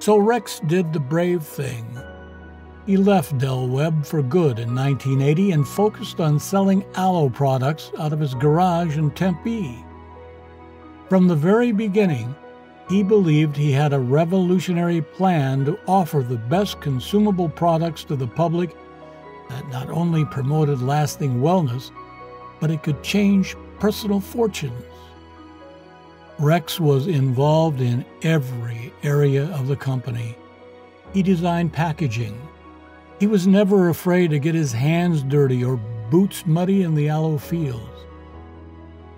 So Rex did the brave thing. He left Del Webb for good in 1980 and focused on selling aloe products out of his garage in Tempe. From the very beginning, he believed he had a revolutionary plan to offer the best consumable products to the public that not only promoted lasting wellness, but it could change personal fortunes. Rex was involved in every area of the company. He designed packaging. He was never afraid to get his hands dirty or boots muddy in the aloe fields.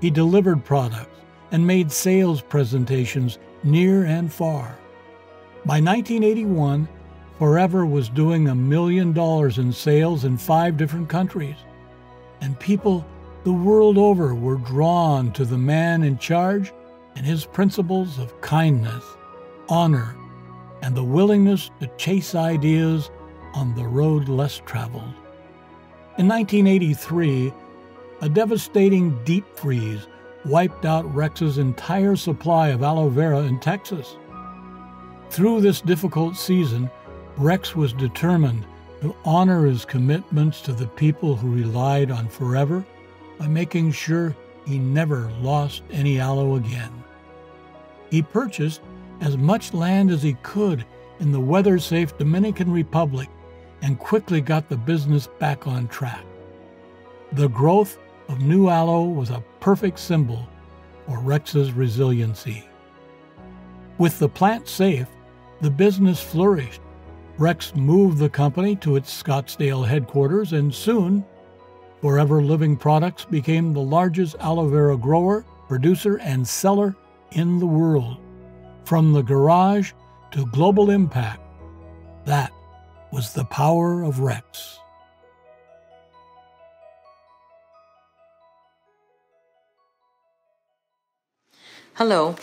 He delivered products and made sales presentations near and far. By 1981, Forever was doing $1 million in sales in 5 different countries, and people the world over were drawn to the man in charge and his principles of kindness, honor, and the willingness to chase ideas on the road less traveled. In 1983, a devastating deep freeze wiped out Rex's entire supply of aloe vera in Texas. Through this difficult season, Rex was determined to honor his commitments to the people who relied on Forever by making sure he never lost any aloe again. He purchased as much land as he could in the weather-safe Dominican Republic and quickly got the business back on track. The growth of new aloe was a perfect symbol for Rex's resiliency. With the plant safe, the business flourished. Rex moved the company to its Scottsdale headquarters, and soon, Forever Living Products became the largest aloe vera grower, producer, and seller in the world. From the garage to global impact, that was the power of Rex. Hello,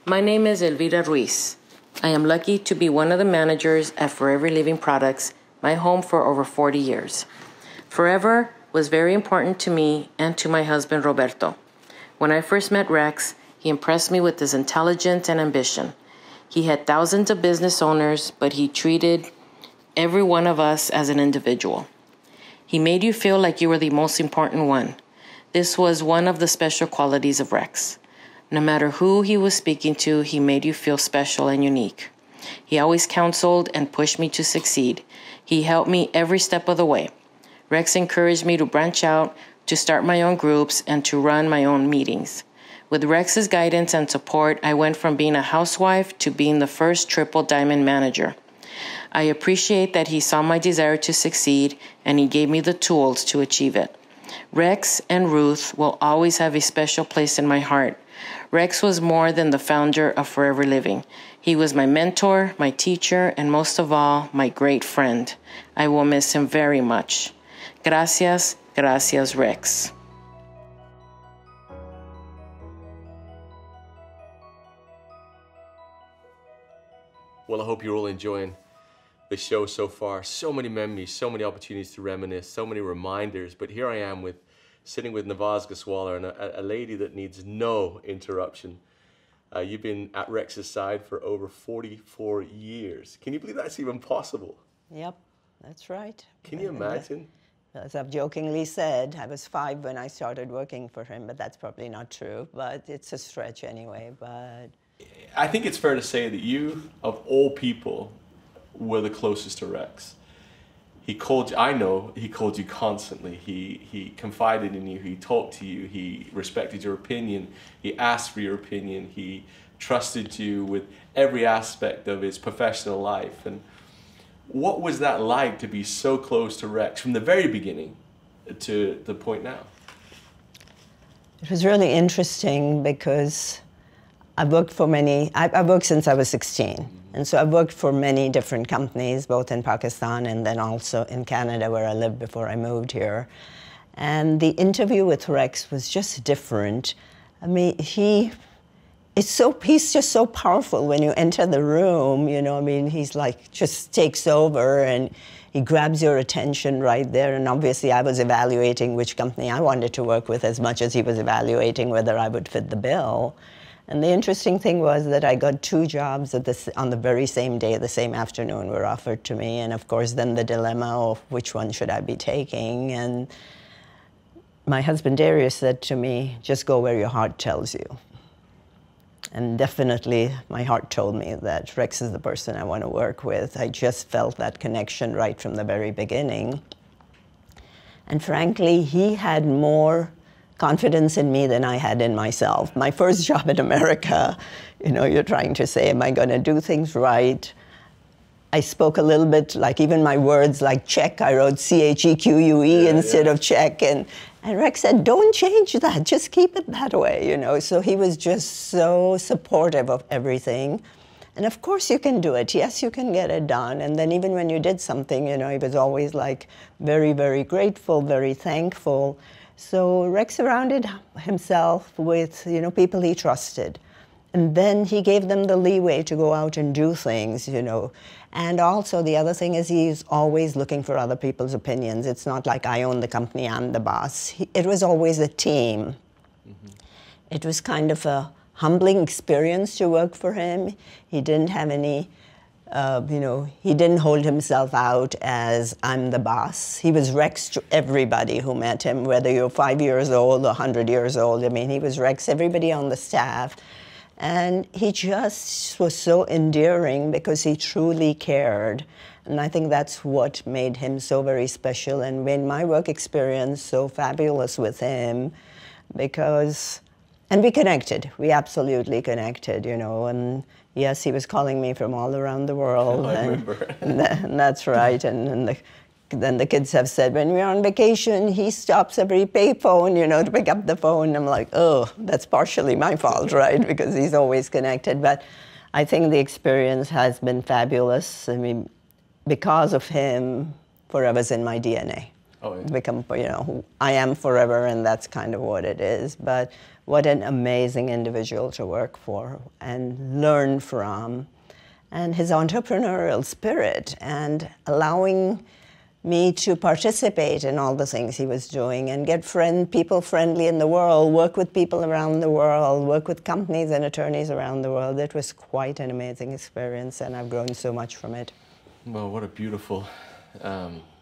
my name is Elvira Ruiz. I am lucky to be one of the managers at Forever Living Products, my home for over 40 years. Forever was very important to me and to my husband, Roberto. When I first met Rex, he impressed me with his intelligence and ambition. He had thousands of business owners, but he treated every one of us as an individual. He made you feel like you were the most important one. This was one of the special qualities of Rex. No matter who he was speaking to, he made you feel special and unique. He always counseled and pushed me to succeed. He helped me every step of the way. Rex encouraged me to branch out, to start my own groups, and to run my own meetings. With Rex's guidance and support, I went from being a housewife to being the first Triple Diamond manager. I appreciate that he saw my desire to succeed, and he gave me the tools to achieve it. Rex and Ruth will always have a special place in my heart. Rex was more than the founder of Forever Living. He was my mentor, my teacher, and most of all, my great friend. I will miss him very much. Gracias, gracias, Rex. Well, I hope you're all enjoying the show so far. So many memories, so many opportunities to reminisce, so many reminders. But here I am sitting with Navaz Goswala, and a lady that needs no interruption. You've been at Rex's side for over 44 years. Can you believe that's even possible? Yep, that's right. Can you imagine? As I've jokingly said, I was 5 when I started working for him, but that's probably not true. But it's a stretch anyway. But I think it's fair to say that you, of all people, were the closest to Rex. He called you, I know he called you constantly. He confided in you, he talked to you, he respected your opinion, he asked for your opinion, he trusted you with every aspect of his professional life. And what was that like to be so close to Rex from the very beginning to the point now? it was really interesting because I've worked since I was 16. And so I've worked for many different companies, both in Pakistan and then also in Canada, where I lived before I moved here. And the interview with Rex was just different. I mean, he's just so powerful when you enter the room, you know, I mean, he's like, just takes over and he grabs your attention right there. And obviously I was evaluating which company I wanted to work with as much as he was evaluating whether I would fit the bill. And the interesting thing was that I got 2 jobs on the very same day, the same afternoon were offered to me. And of course, then the dilemma of which one should I be taking. And my husband Darius said to me, just go where your heart tells you. And definitely my heart told me that Rex is the person I want to work with. I just felt that connection right from the very beginning. And frankly, he had more confidence in me than I had in myself. My first job in America, you know, you're trying to say, am I going to do things right? I spoke a little bit, like even my words like check, I wrote C-H-E-Q-U-E instead of check. And Rex said, don't change that, just keep it that way, you know. So he was just so supportive of everything. And of course you can do it. Yes, you can get it done. And then even when you did something, you know, he was always like very, very grateful, very thankful. So Rex surrounded himself with, you know, people he trusted. And then he gave them the leeway to go out and do things, you know. And also the other thing is he's always looking for other people's opinions. It's not like I own the company, I'm the boss. It was always a team. It was kind of a humbling experience to work for him. He didn't have any, you know, he didn't hold himself out as I'm the boss. He was Rex to everybody who met him, whether you're 5 years old or 100 years old. I mean, he was Rex, everybody on the staff. And he just was so endearing because he truly cared. And I think that's what made him so very special and made my work experience so fabulous with him because, and we connected. We absolutely connected, you know. And yes, he was calling me from all around the world. I remember. And that's right. And then the kids have said, when we're on vacation, he stops every payphone, you know, to pick up the phone. I'm like, oh, that's partially my fault, right? Because he's always connected. But I think the experience has been fabulous. I mean, because of him, forever's in my DNA. Oh, yeah. Become, you know, who I am forever, and that's kind of what it is. But what an amazing individual to work for and learn from. And his entrepreneurial spirit and allowing me to participate in all the things he was doing and get people friendly in the world, work with people around the world, work with companies and attorneys around the world. It was quite an amazing experience, and I've grown so much from it. Well, what a beautiful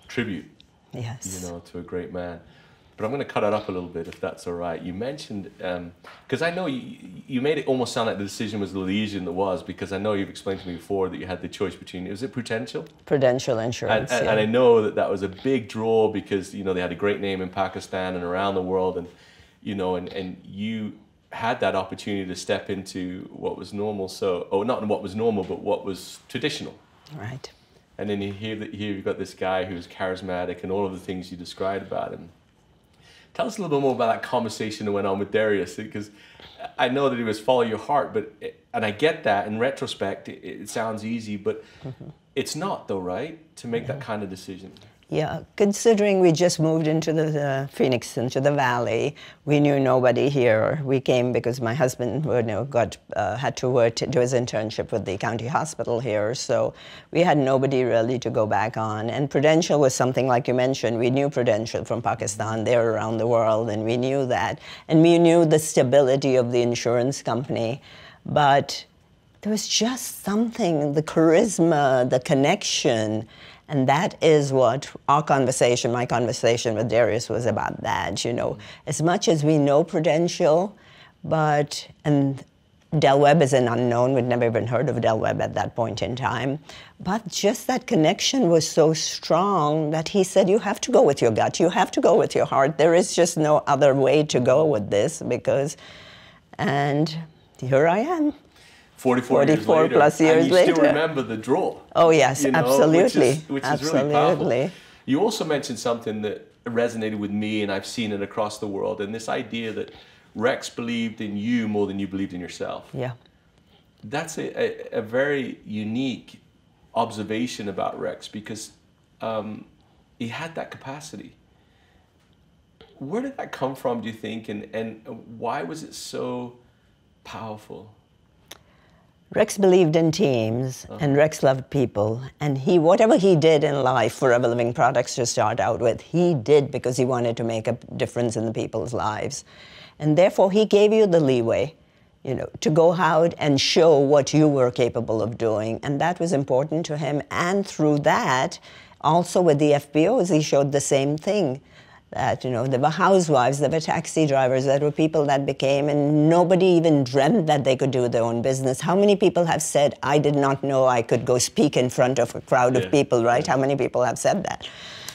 tribute, yes, you know, to a great man. But I'm going to cut it up a little bit, if that's all right. You mentioned, because I know you made it almost sound like the decision was the little easier than it was, because I know you've explained to me before that you had the choice between, was it Prudential? Prudential Insurance, and I know that that was a big draw because, you know, they had a great name in Pakistan and around the world, and, you know, and you had that opportunity to step into what was normal, not what was normal, but what was traditional. Right. And then here you've got this guy who's charismatic and all of the things you described about him. Tell us a little bit more about that conversation that went on with Darius, because I know that he was follow your heart, and I get that in retrospect, it sounds easy, but it's not though, right? To make that kind of decision. Yeah, considering we just moved into the Phoenix, into the Valley, we knew nobody here. We came because my husband, you know, had to work to do his internship with the county hospital here, so we had nobody really to go back on. And Prudential was something like you mentioned. We knew Prudential from Pakistan. They're around the world, and we knew that. And we knew the stability of the insurance company, but there was just something, the charisma, the connection. And that is what my conversation with Darius was about that, you know. As much as we know Prudential, and Del Webb is an unknown, we'd never even heard of Del Webb at that point in time, but just that connection was so strong that he said, you have to go with your gut, you have to go with your heart. There is just no other way to go with this and here I am. 44 plus years later. And you still remember the draw. Oh, yes, you know, absolutely. Which is really powerful. You also mentioned something that resonated with me, and I've seen it across the world, and this idea that Rex believed in you more than you believed in yourself. Yeah. That's a very unique observation about Rex, because he had that capacity. Where did that come from, do you think, and why was it so powerful? Rex believed in teams, and Rex loved people, and whatever he did in life, Forever Living Products to start out with, he did because he wanted to make a difference in the people's lives. And therefore, he gave you the leeway you know, to go out and show what you were capable of doing. And that was important to him. And through that, also with the FBOs, he showed the same thing. That, you know, there were housewives, there were taxi drivers, there were people that became, and nobody even dreamt that they could do their own business. How many people have said, I did not know I could go speak in front of a crowd of people, right? How many people have said that?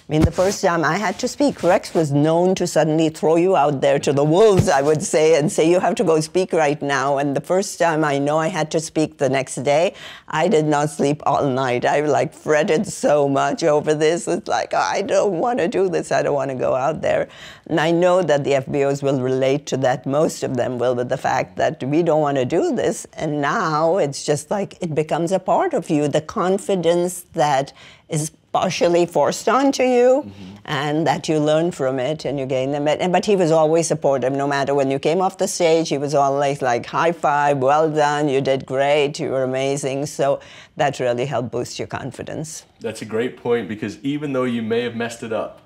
I mean, the first time I had to speak, Rex was known to suddenly throw you out there to the wolves, I would say, and say, you have to go speak right now. And the first time I know I had to speak the next day, I did not sleep all night. I like fretted so much over this. It's like, oh, I don't want to do this. I don't want to go out there. And I know that the FBOs will relate to that. Most of them will, with the fact that we don't want to do this. And now it's just like it becomes a part of you. The confidence that is partially forced onto you, and that you learn from it and you gain them. But he was always supportive. No matter when you came off the stage, he was always like, high five, well done, you did great, you were amazing. So that really helped boost your confidence. That's a great point, because even though you may have messed it up,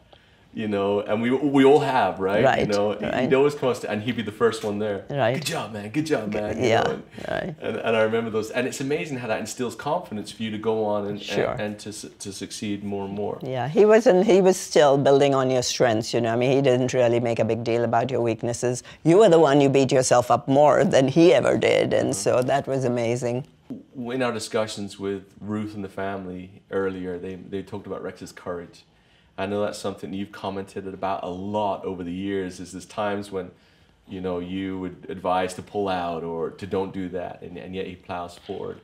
you know, and we all have, right? Right, you know, right. he'd always come us, and he'd be the first one there. Right. Good job, man. Good job, man. You Yeah, know, right. And I remember those, and it's amazing how that instills confidence for you to go on and Sure. and to succeed more and more. Yeah, he was still building on your strengths, you know. I mean, he didn't really make a big deal about your weaknesses. You were the one who beat yourself up more than he ever did, and so that was amazing. In our discussions with Ruth and the family earlier, they talked about Rex's courage. I know that's something you've commented about a lot over the years, is there's times when, you know, you would advise to pull out or to don't do that, and yet he plows forward.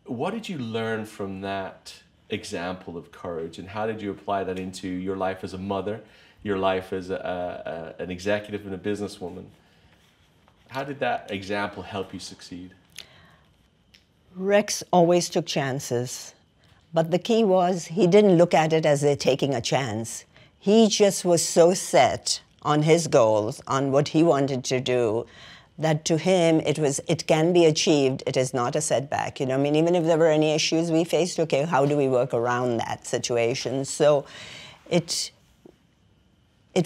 What did you learn from that example of courage, and how did you apply that into your life as a mother, your life as an executive and a businesswoman? How did that example help you succeed? Rex always took chances. But the key was he didn't look at it as they're taking a chance. He just was so set on his goals, on what he wanted to do, that to him it can be achieved. It is not a setback. You know, I mean, even if there were any issues we faced, okay, how do we work around that situation? So it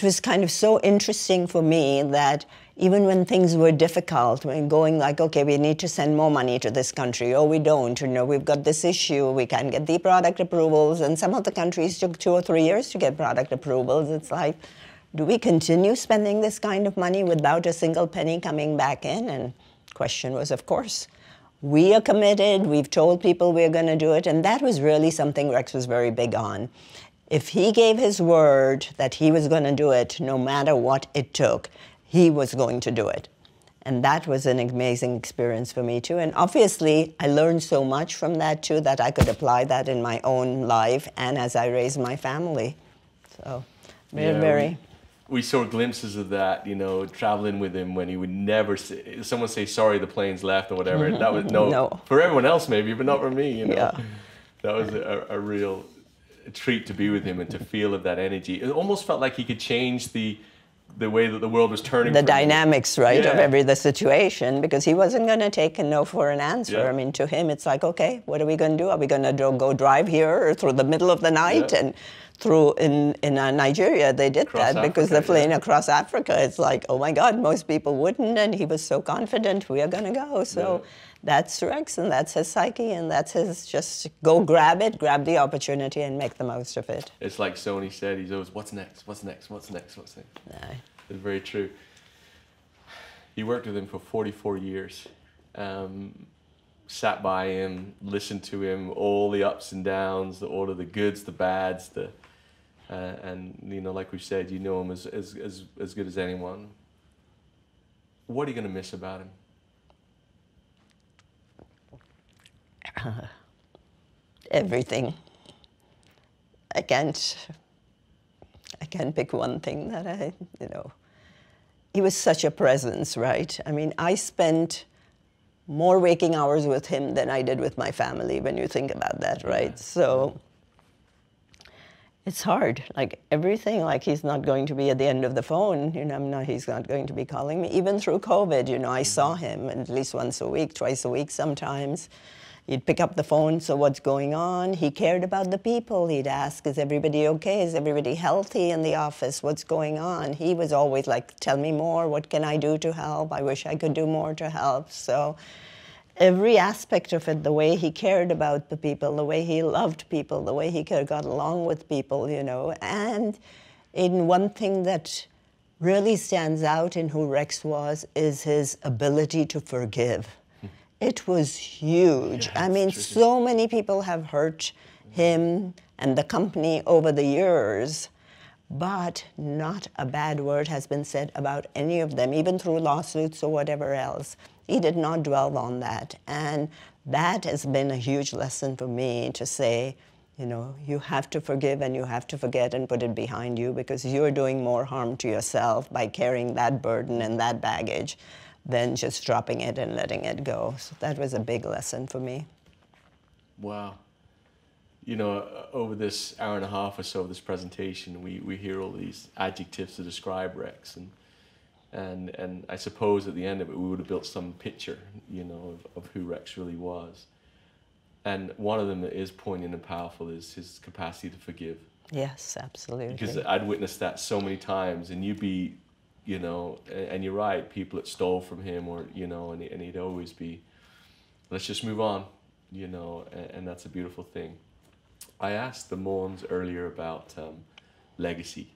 was kind of so interesting for me that even when things were difficult, when going like, okay, we need to send more money to this country, or we don't, you know, we've got this issue, we can't get the product approvals, and some of the countries took 2 or 3 years to get product approvals. It's like, do we continue spending this kind of money without a single penny coming back in? And the question was, of course. We are committed, we've told people we're going to do it, and that was really something Rex was very big on. If he gave his word that he was going to do it, no matter what it took, he was going to do it. And that was an amazing experience for me too. And obviously, I learned so much from that too, that I could apply that in my own life and as I raised my family. So, very. We saw glimpses of that, you know, traveling with him when he would never say, someone say, sorry, the plane's left or whatever. That was no. For everyone else maybe, but not for me, you know. Yeah. That was a real treat to be with him and to feel of that energy. It almost felt like he could change the way that the world was turning. The dynamics, right, of the situation, because he wasn't going to take a no for an answer. Yeah. I mean, to him, it's like, okay, what are we going to do? Are we going to go drive here or through the middle of the night? And through in Nigeria, they did that because the plane across Africa, it's like, oh my God, most people wouldn't. And he was so confident, we are going to go. So that's Rex, and that's his psyche, and that's his just go grab it, grab the opportunity, and make the most of it. It's like Sony said, he's always, what's next, what's next, what's next, what's next? Aye. It's very true. You worked with him for 44 years. Sat by him, listened to him, all the ups and downs, all of the goods, the bads, and you know, like we said, you know him as good as anyone. What are you going to miss about him? Everything. I can't pick one thing that he was such a presence, right? I mean, I spent more waking hours with him than I did with my family, when you think about that, right? So it's hard, like everything, like he's not going to be at the end of the phone, you know, he's not going to be calling me. Even through COVID, you know, I saw him at least once a week, twice a week sometimes. He'd pick up the phone, so what's going on? He cared about the people. He'd ask, is everybody okay? Is everybody healthy in the office? What's going on? He was always like, tell me more. What can I do to help? I wish I could do more to help. So every aspect of it, the way he cared about the people, the way he loved people, the way he got along with people, you know. And in one thing that really stands out in who Rex was is his ability to forgive. It was huge. I mean, so many people have hurt him and the company over the years, but not a bad word has been said about any of them, even through lawsuits or whatever else. He did not dwell on that. And that has been a huge lesson for me to say, you know, you have to forgive and you have to forget and put it behind you, because you're doing more harm to yourself by carrying that burden and that baggage than just dropping it and letting it go. So that was a big lesson for me. Wow. You know, over this hour and a half or so of this presentation, we hear all these adjectives to describe Rex, and I suppose at the end of it we would have built some picture, you know, of who Rex really was. And one of them that is poignant and powerful is his capacity to forgive. Yes, absolutely. Because I'd witnessed that so many times, and you'd be, you know, and you're right, people that stole from him, or, you know, and he'd always be, let's just move on, you know, and that's a beautiful thing. I asked the Moans earlier about legacy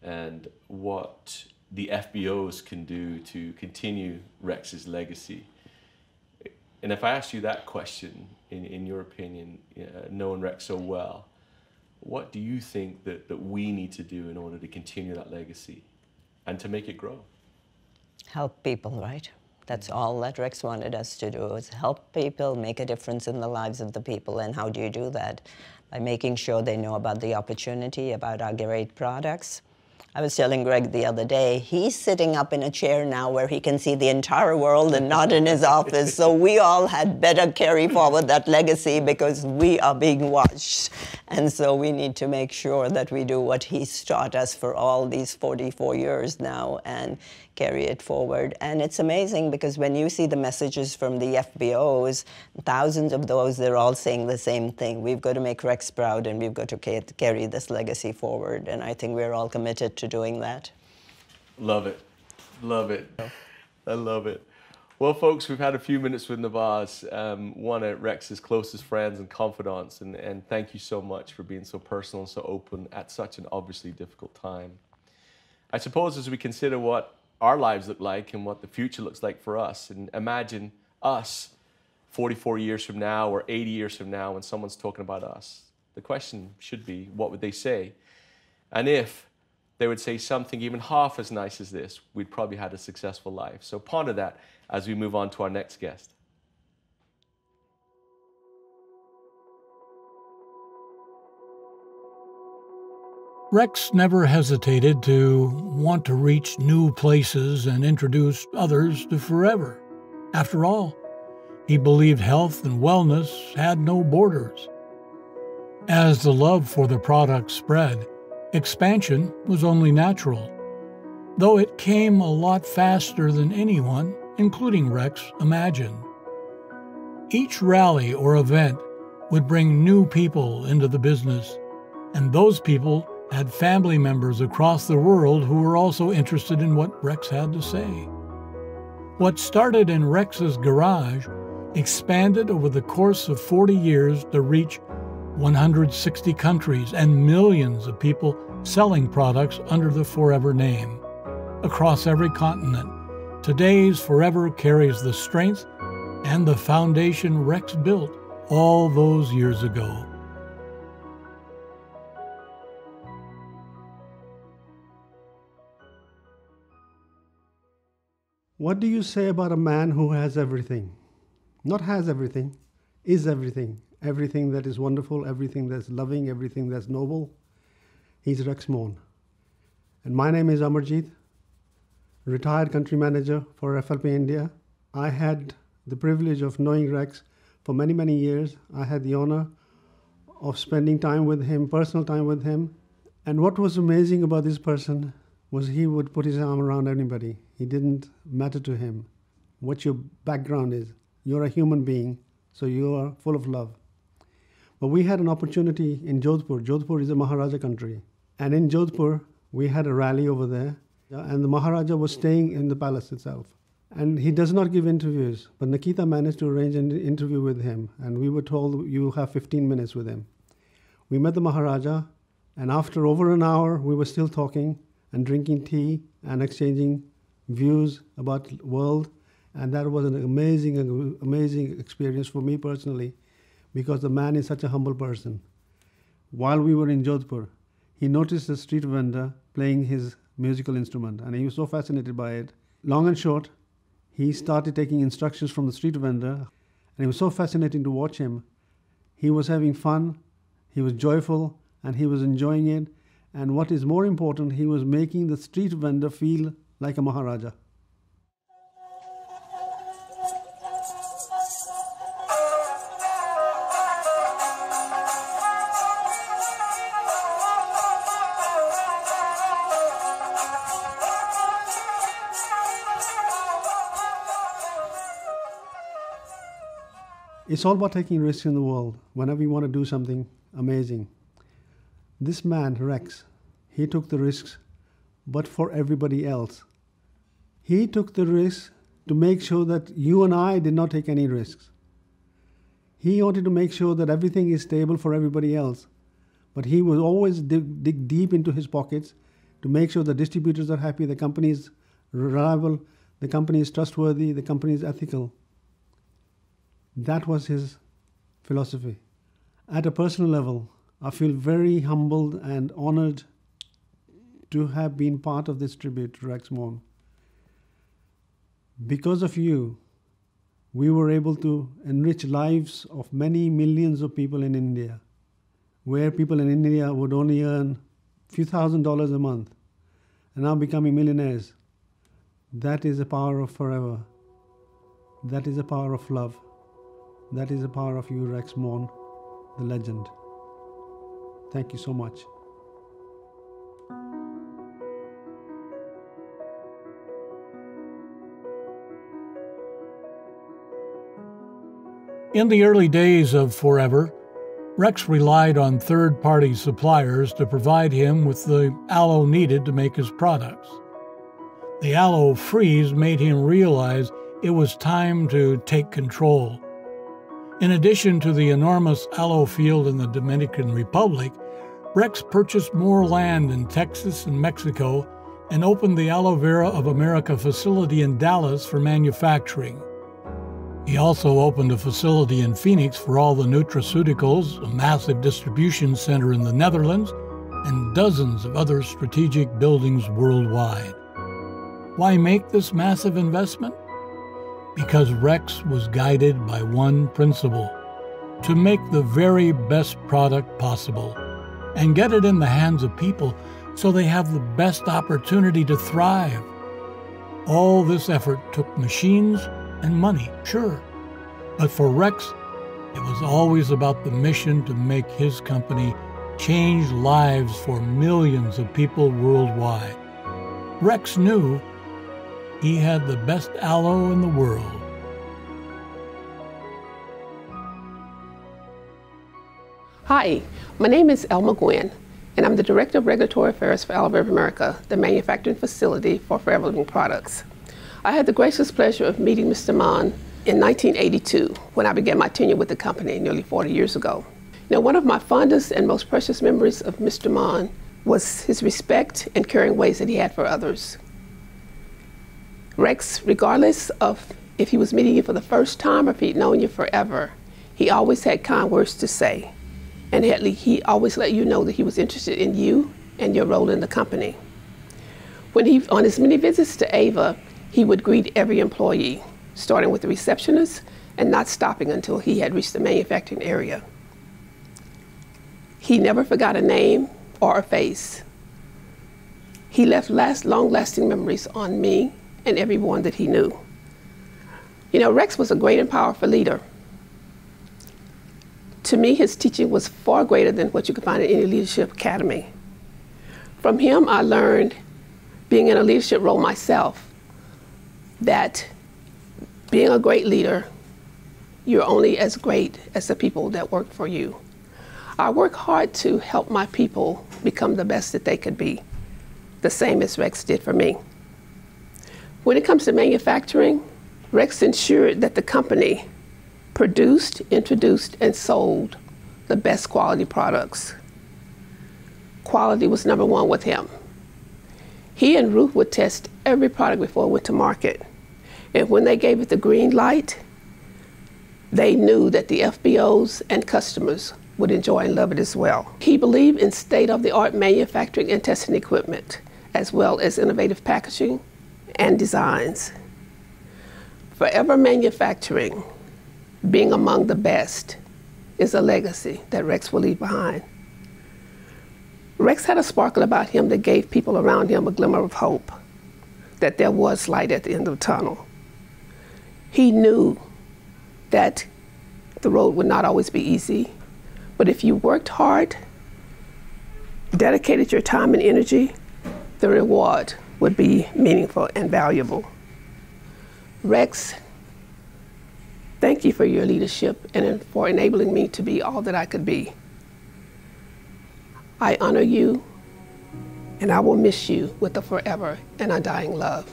and what the FBOs can do to continue Rex's legacy. And if I asked you that question, in your opinion, knowing Rex so well, what do you think that we need to do in order to continue that legacy and to make it grow? Help people, right? That's all that Rex wanted us to do, is help people, make a difference in the lives of the people. And how do you do that? By making sure they know about the opportunity, about our great products. I was telling Greg the other day, he's sitting up in a chair now where he can see the entire world and not in his office. So we all had better carry forward that legacy, because we are being watched. And so we need to make sure that we do what he's taught us for all these 44 years now and carry it forward. And it's amazing, because when you see the messages from the FBOs, thousands of those, they're all saying the same thing. We've got to make Rex proud, and we've got to carry this legacy forward. And I think we're all committed to doing that. Love it. Love it. I love it. Well, folks, we've had a few minutes with Nawaz, one of Rex's closest friends and confidants, and thank you so much for being so personal and so open at such an obviously difficult time. I suppose as we consider what our lives look like and what the future looks like for us, and imagine us 44 years from now or 80 years from now when someone's talking about us, the question should be, what would they say? And if they would say something even half as nice as this, we'd probably had a successful life. So ponder that as we move on to our next guest. Rex never hesitated to want to reach new places and introduce others to Forever. After all, he believed health and wellness had no borders. As the love for the product spread, expansion was only natural, though it came a lot faster than anyone, including Rex, imagined. Each rally or event would bring new people into the business, and those people had family members across the world who were also interested in what Rex had to say. What started in Rex's garage expanded over the course of 40 years to reach 160 countries and millions of people selling products under the Forever name. Across every continent, today's Forever carries the strength and the foundation Rex built all those years ago. What do you say about a man who has everything? Not has everything, is everything. Everything that is wonderful, everything that's loving, everything that's noble. He's Rex Moan. And my name is Amarjeet, retired country manager for FLP India. I had the privilege of knowing Rex for many, many years. I had the honor of spending time with him, personal time with him. And what was amazing about this person was he would put his arm around anybody. It didn't matter to him what your background is. You're a human being, So you are full of love. But we had an opportunity in Jodhpur. Jodhpur is a Maharaja country. And in Jodhpur, we had a rally over there. And the Maharaja was staying in the palace itself. And he does not give interviews. But Nikita managed to arrange an interview with him. And we were told, you have 15 minutes with him. We met the Maharaja. And after over an hour, we were still talking and drinking tea and exchanging views about the world. And that was an amazing experience for me personally, because the man is such a humble person. While we were in Jodhpur, he noticed a street vendor playing his musical instrument, and he was so fascinated by it. Long and short, he started taking instructions from the street vendor, and it was so fascinating to watch him. He was having fun, he was joyful, and he was enjoying it. And what is more important, he was making the street vendor feel like a Maharaja. It's all about taking risks in the world whenever you want to do something amazing. This man, Rex, he took the risks, but for everybody else. He took the risks to make sure that you and I did not take any risks. He wanted to make sure that everything is stable for everybody else, but he would always dig deep into his pockets to make sure the distributors are happy, the company is reliable, the company is trustworthy, the company is ethical. That was his philosophy. At a personal level, I feel very humbled and honored to have been part of this tribute to Rex Mohan. Because of you, we were able to enrich lives of many millions of people in India, where people in India would only earn a few $1,000s a month and now becoming millionaires. That is the power of forever. That is the power of love. That is the power of you, Rex Mohan, the legend. Thank you so much. In the early days of Forever, Rex relied on third-party suppliers to provide him with the aloe needed to make his products. The aloe freeze made him realize it was time to take control. In addition to the enormous aloe field in the Dominican Republic, Rex purchased more land in Texas and Mexico and opened the Aloe Vera of America facility in Dallas for manufacturing. He also opened a facility in Phoenix for all the nutraceuticals, a massive distribution center in the Netherlands, and dozens of other strategic buildings worldwide. Why make this massive investment? Because Rex was guided by one principle: to make the very best product possible and get it in the hands of people so they have the best opportunity to thrive. All this effort took machines and money, sure, but for Rex, it was always about the mission to make his company change lives for millions of people worldwide. Rex knew he had the best aloe in the world. Hi, my name is Elma Gwynn, and I'm the Director of Regulatory Affairs for Aloe Vera of America, the manufacturing facility for Forever Living products. I had the gracious pleasure of meeting Mr. Mohan in 1982 when I began my tenure with the company nearly 40 years ago. Now, one of my fondest and most precious memories of Mr. Mohan was his respect and caring ways that he had for others. Rex, regardless of if he was meeting you for the first time or if he'd known you forever, he always had kind words to say. And he always let you know that he was interested in you and your role in the company. On his many visits to Ava, he would greet every employee, starting with the receptionist and not stopping until he had reached the manufacturing area. He never forgot a name or a face. He left long-lasting memories on me and everyone that he knew. You know, Rex was a great and powerful leader. To me, his teaching was far greater than what you could find in any leadership academy. From him, I learned, being in a leadership role myself, that being a great leader you're only as great as the people that work for you. I work hard to help my people become the best that they could be, the same as Rex did for me. When it comes to manufacturing, Rex ensured that the company produced, introduced, and sold the best quality products. Quality was number one with him. He and Ruth would test every product before it went to market. And when they gave it the green light, they knew that the FBOs and customers would enjoy and love it as well. He believed in state-of-the-art manufacturing and testing equipment, as well as innovative packaging and designs. Forever Manufacturing, being among the best, is a legacy that Rex will leave behind. Rex had a sparkle about him that gave people around him a glimmer of hope, that there was light at the end of the tunnel. He knew that the road would not always be easy, but if you worked hard, dedicated your time and energy, the reward would be meaningful and valuable. Rex, thank you for your leadership and for enabling me to be all that I could be. I honor you, and I will miss you with a forever and undying love.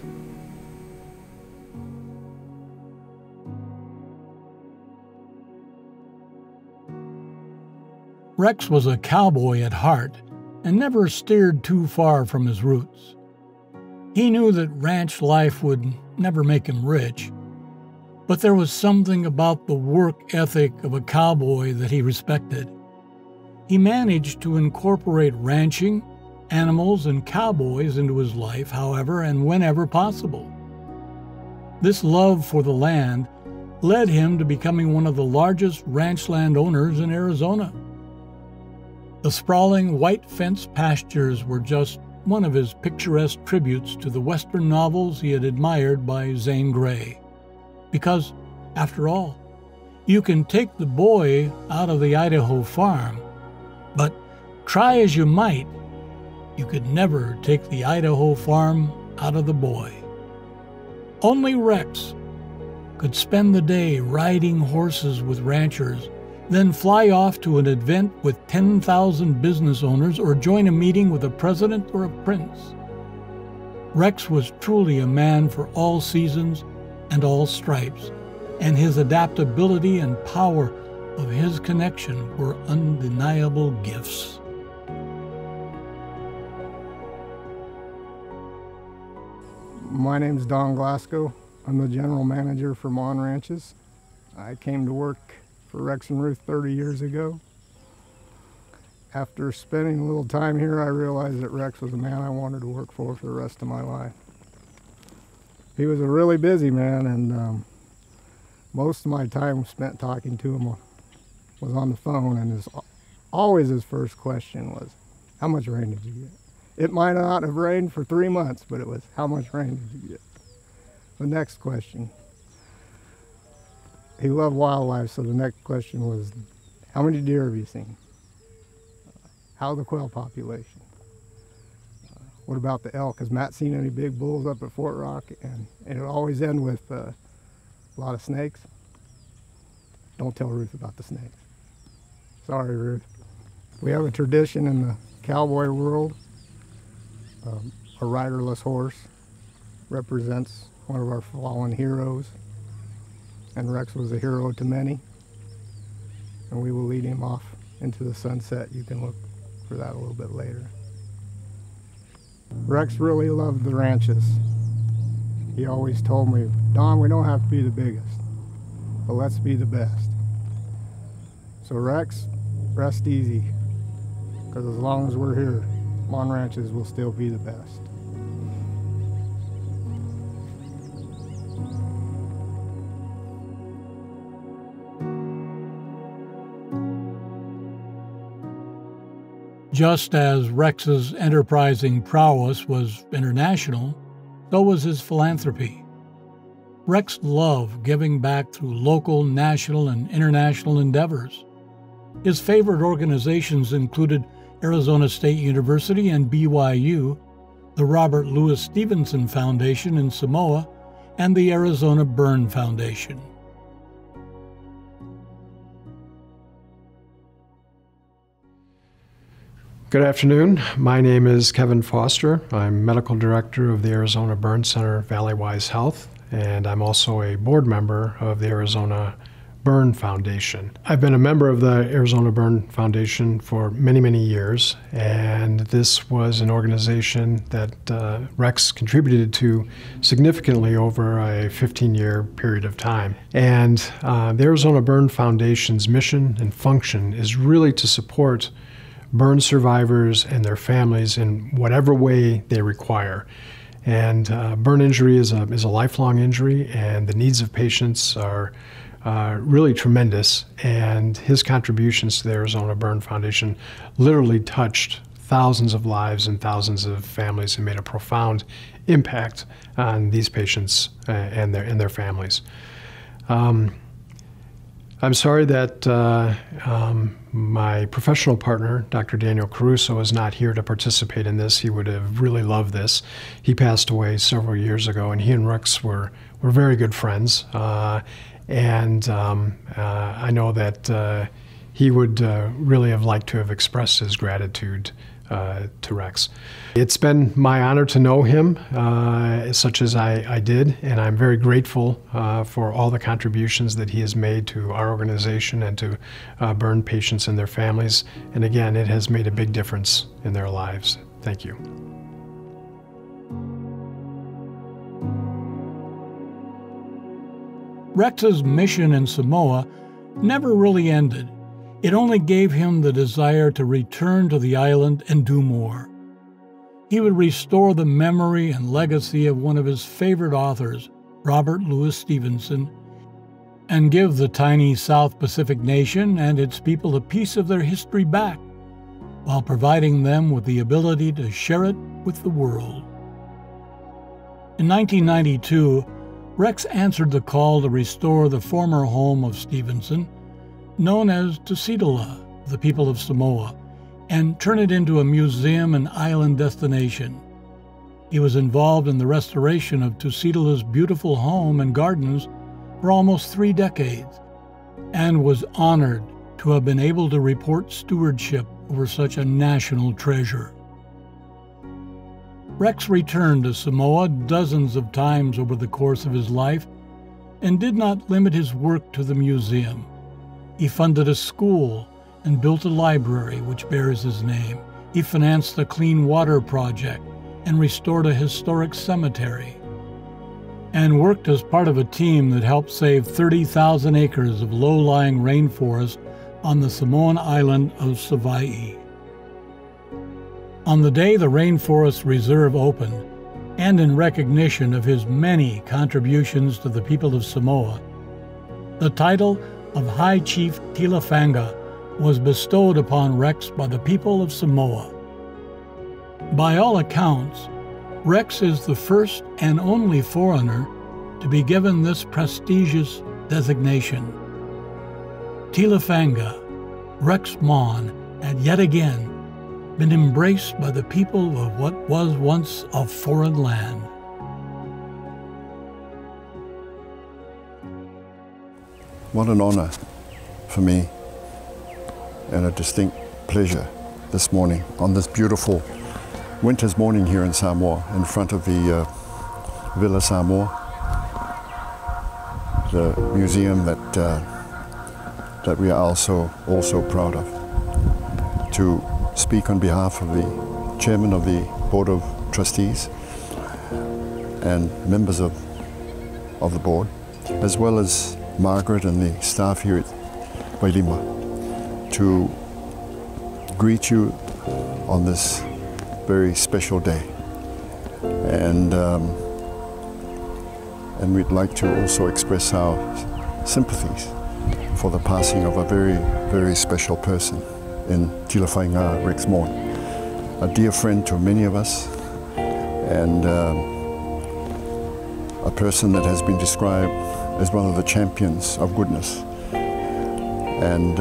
Rex was a cowboy at heart and never steered too far from his roots. He knew that ranch life would never make him rich, but there was something about the work ethic of a cowboy that he respected. He managed to incorporate ranching, animals, and cowboys into his life however and whenever possible. This love for the land led him to becoming one of the largest ranch land owners in Arizona. The sprawling white fenced pastures were just one of his picturesque tributes to the Western novels he had admired by Zane Grey. Because, after all, you can take the boy out of the Idaho farm, but try as you might, you could never take the Idaho farm out of the boy. Only Rex could spend the day riding horses with ranchers, then fly off to an event with 10,000 business owners or join a meeting with a president or a prince. Rex was truly a man for all seasons and all stripes, and his adaptability and power of his connection were undeniable gifts. My name's Don Glasgow. I'm the general manager for Mon Ranches. I came to work for Rex and Ruth 30 years ago. After spending a little time here, I realized that Rex was a man I wanted to work for the rest of my life. He was a really busy man, and most of my time spent talking to him was on the phone, and always his first question was, how much rain did you get? It might not have rained for 3 months, but it was, how much rain did you get? The next question. He loved wildlife, so the next question was, how many deer have you seen? How's the quail population? What about the elk? Has Matt seen any big bulls up at Fort Rock? And it would always end with a lot of snakes. Don't tell Ruth about the snakes. Sorry, Ruth. We have a tradition in the cowboy world. A riderless horse represents one of our fallen heroes. And Rex was a hero to many, and we will lead him off into the sunset. You can look for that a little bit later. Rex really loved the ranches. He always told me, Don, we don't have to be the biggest, but let's be the best. So Rex, rest easy, because as long as we're here, Mon Ranches will still be the best. Just as Rex's enterprising prowess was international, so was his philanthropy. Rex loved giving back through local, national, and international endeavors. His favorite organizations included Arizona State University and BYU, the Robert Louis Stevenson Foundation in Samoa, and the Arizona Burn Foundation. Good afternoon. My name is Kevin Foster. I'm Medical Director of the Arizona Burn Center Valleywise Health, and I'm also a board member of the Arizona Burn Foundation. I've been a member of the Arizona Burn Foundation for many, many years, and this was an organization that Rex contributed to significantly over a 15-year period of time. And the Arizona Burn Foundation's mission and function is really to support burn survivors and their families in whatever way they require. And burn injury is a lifelong injury, and the needs of patients are really tremendous, and his contributions to the Arizona Burn Foundation literally touched thousands of lives and thousands of families and made a profound impact on these patients and their families. I'm sorry that my professional partner, Dr. Daniel Caruso, is not here to participate in this. He would have really loved this. He passed away several years ago, and he and Rex were very good friends. I know that he would really have liked to have expressed his gratitude to Rex. It's been my honor to know him, such as I did, and I'm very grateful for all the contributions that he has made to our organization and to burn patients and their families. And again, it has made a big difference in their lives. Thank you. Rex's mission in Samoa never really ended. It only gave him the desire to return to the island and do more. He would restore the memory and legacy of one of his favorite authors, Robert Louis Stevenson, and give the tiny South Pacific nation and its people a piece of their history back, while providing them with the ability to share it with the world. In 1992, Rex answered the call to restore the former home of Stevenson, known as Tusitala, the people of Samoa, and turn it into a museum and island destination. He was involved in the restoration of Tusitala's beautiful home and gardens for almost 3 decades, and was honored to have been able to report stewardship over such a national treasure. Rex returned to Samoa dozens of times over the course of his life and did not limit his work to the museum. He funded a school and built a library which bears his name. He financed the Clean Water Project and restored a historic cemetery, and worked as part of a team that helped save 30,000 acres of low-lying rainforest on the Samoan island of Savaii. On the day the Rainforest Reserve opened, and in recognition of his many contributions to the people of Samoa, the title of High Chief Tilafanga was bestowed upon Rex by the people of Samoa. By all accounts, Rex is the first and only foreigner to be given this prestigious designation. Tilafanga, Rex Mon, had yet again been embraced by the people of what was once a foreign land. What an honor for me and a distinct pleasure this morning, on this beautiful winter's morning here in Samoa, in front of the Villa Samoa, the museum that we are also proud of, to speak on behalf of the chairman of the Board of Trustees and members of the board, as well as Margaret and the staff here at Wailima, to greet you on this very special day. And we'd like to also express our sympathies for the passing of a very, very special person in Tilafanga Rex Mon, a dear friend to many of us, and a person that has been described as one of the champions of goodness. And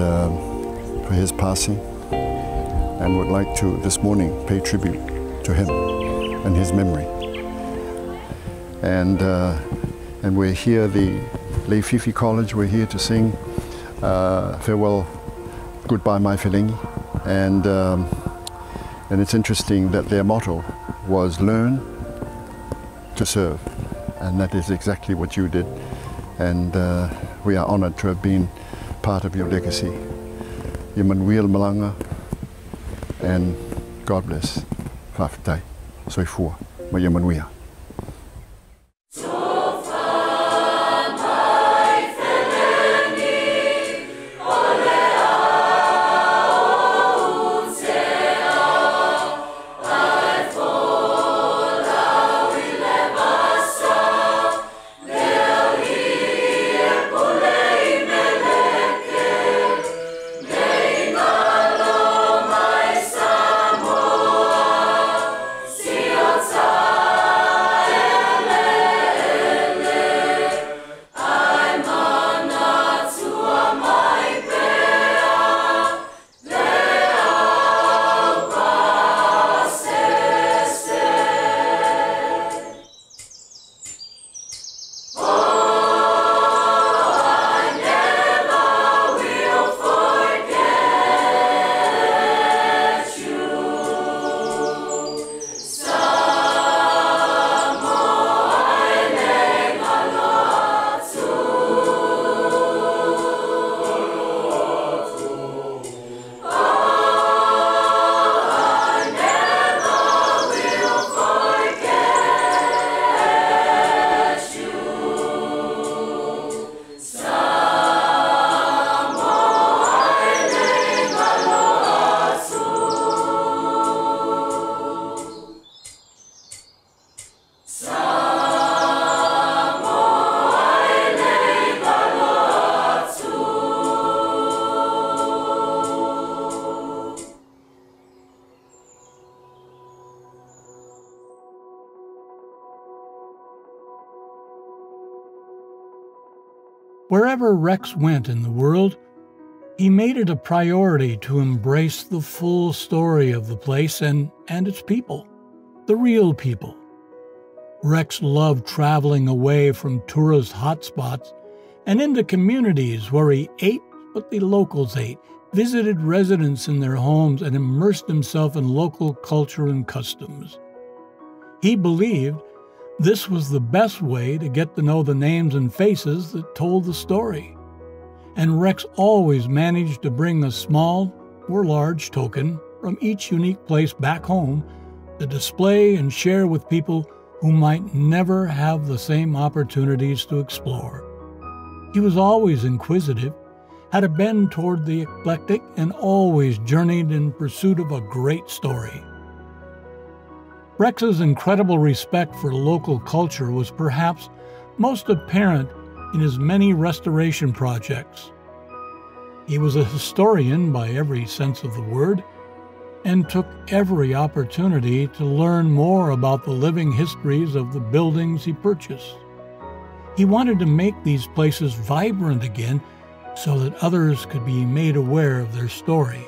for his passing, and would like to this morning pay tribute to him and his memory. And we're here, the Leififi College, we're here to sing Farewell, Goodbye My Feeling, and And it's interesting that their motto was learn to serve. And that is exactly what you did. And we are honored to have been part of your legacy. Immanuel Malanga, and God bless. Fafitai, soifua, Mayamanwea. Wherever Rex went in the world, he made it a priority to embrace the full story of the place and its people, the real people. Rex loved traveling away from tourist hotspots and into communities where he ate what the locals ate, visited residents in their homes, and immersed himself in local culture and customs. He believed this was the best way to get to know the names and faces that told the story. And Rex always managed to bring a small or large token from each unique place back home to display and share with people who might never have the same opportunities to explore. He was always inquisitive, had a bend toward the eclectic, and always journeyed in pursuit of a great story. Rex's incredible respect for local culture was perhaps most apparent in his many restoration projects. He was a historian by every sense of the word, and took every opportunity to learn more about the living histories of the buildings he purchased. He wanted to make these places vibrant again so that others could be made aware of their story.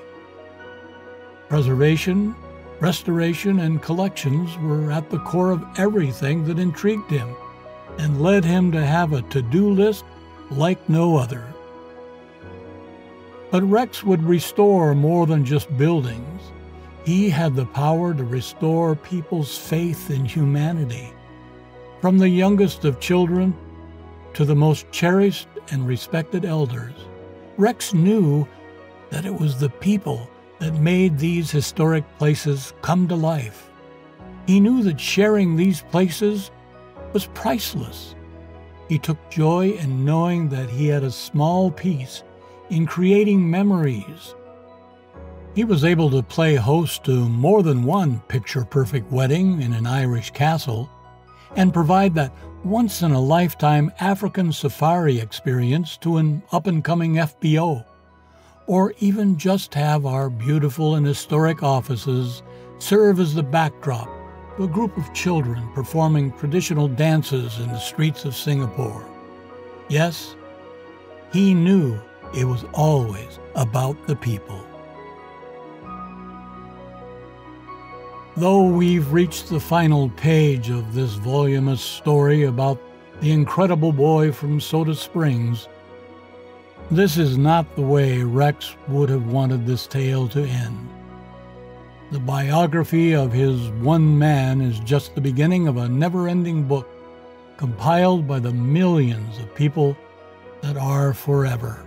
Preservation, restoration, and collections were at the core of everything that intrigued him and led him to have a to-do list like no other. But Rex would restore more than just buildings. He had the power to restore people's faith in humanity. From the youngest of children to the most cherished and respected elders, Rex knew that it was the people that made these historic places come to life. He knew that sharing these places was priceless. He took joy in knowing that he had a small piece in creating memories. He was able to play host to more than one picture-perfect wedding in an Irish castle and provide that once-in-a-lifetime African safari experience to an up-and-coming FBO, or even just have our beautiful and historic offices serve as the backdrop to a group of children performing traditional dances in the streets of Singapore. Yes, he knew it was always about the people. Though we've reached the final page of this voluminous story about the incredible boy from Soda Springs, this is not the way Rex would have wanted this tale to end. The biography of his one man is just the beginning of a never-ending book compiled by the millions of people that are forever.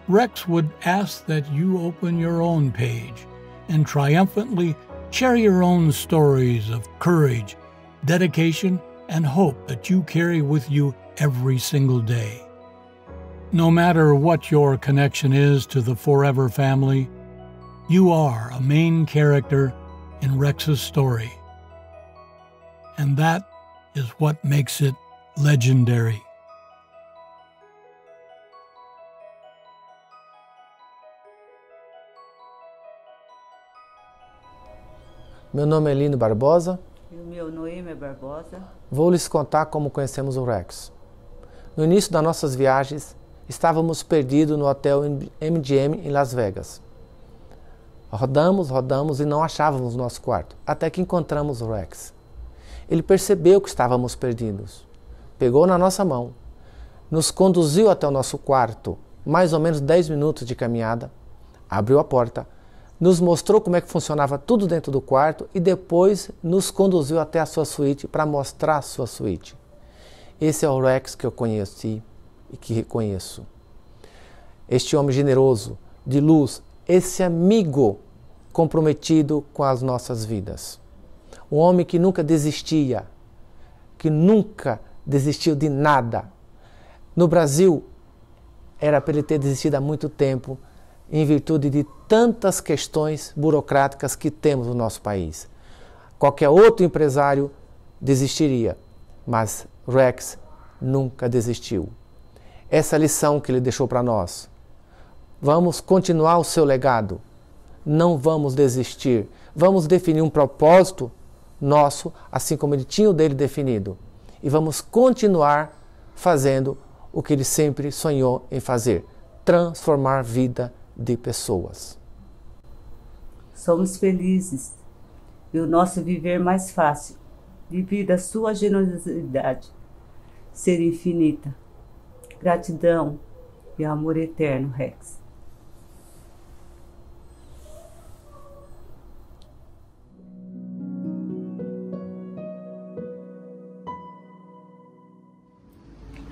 Rex would ask that you open your own page and triumphantly share your own stories of courage, dedication, and hope that you carry with you every single day. No matter what your connection is to the Forever family, you are a main character in Rex's story. And that is what makes it legendary. Meu nome é Lino Barbosa. Meu nome é Barbosa. Vou lhes contar como conhecemos o Rex. No início das nossas viagens, estávamos perdidos no hotel MGM em Las Vegas. Rodamos e não achávamos nosso quarto, até que encontramos o Rex. Ele percebeu que estávamos perdidos, pegou na nossa mão, nos conduziu até o nosso quarto, mais ou menos 10 minutos de caminhada, abriu a porta, nos mostrou como é que funcionava tudo dentro do quarto e depois nos conduziu até a sua suíte para mostrar a sua suíte. Esse é o Rex que eu conheci e que reconheço. Este homem generoso, de luz, esse amigo comprometido com as nossas vidas. Um homem que nunca desistia, que nunca desistiu de nada. No Brasil, era para ele ter desistido há muito tempo, em virtude de tantas questões burocráticas que temos no nosso país. Qualquer outro empresário desistiria, mas Rex nunca desistiu. Essa lição que ele deixou para nós. Vamos continuar o seu legado. Não vamos desistir. Vamos definir um propósito nosso, assim como ele tinha o dele definido. E vamos continuar fazendo o que ele sempre sonhou em fazer. Transformar a vida de pessoas. Somos felizes e o nosso viver mais fácil, devido à sua generosidade ser infinita. Gratidão e amor eterno, Rex.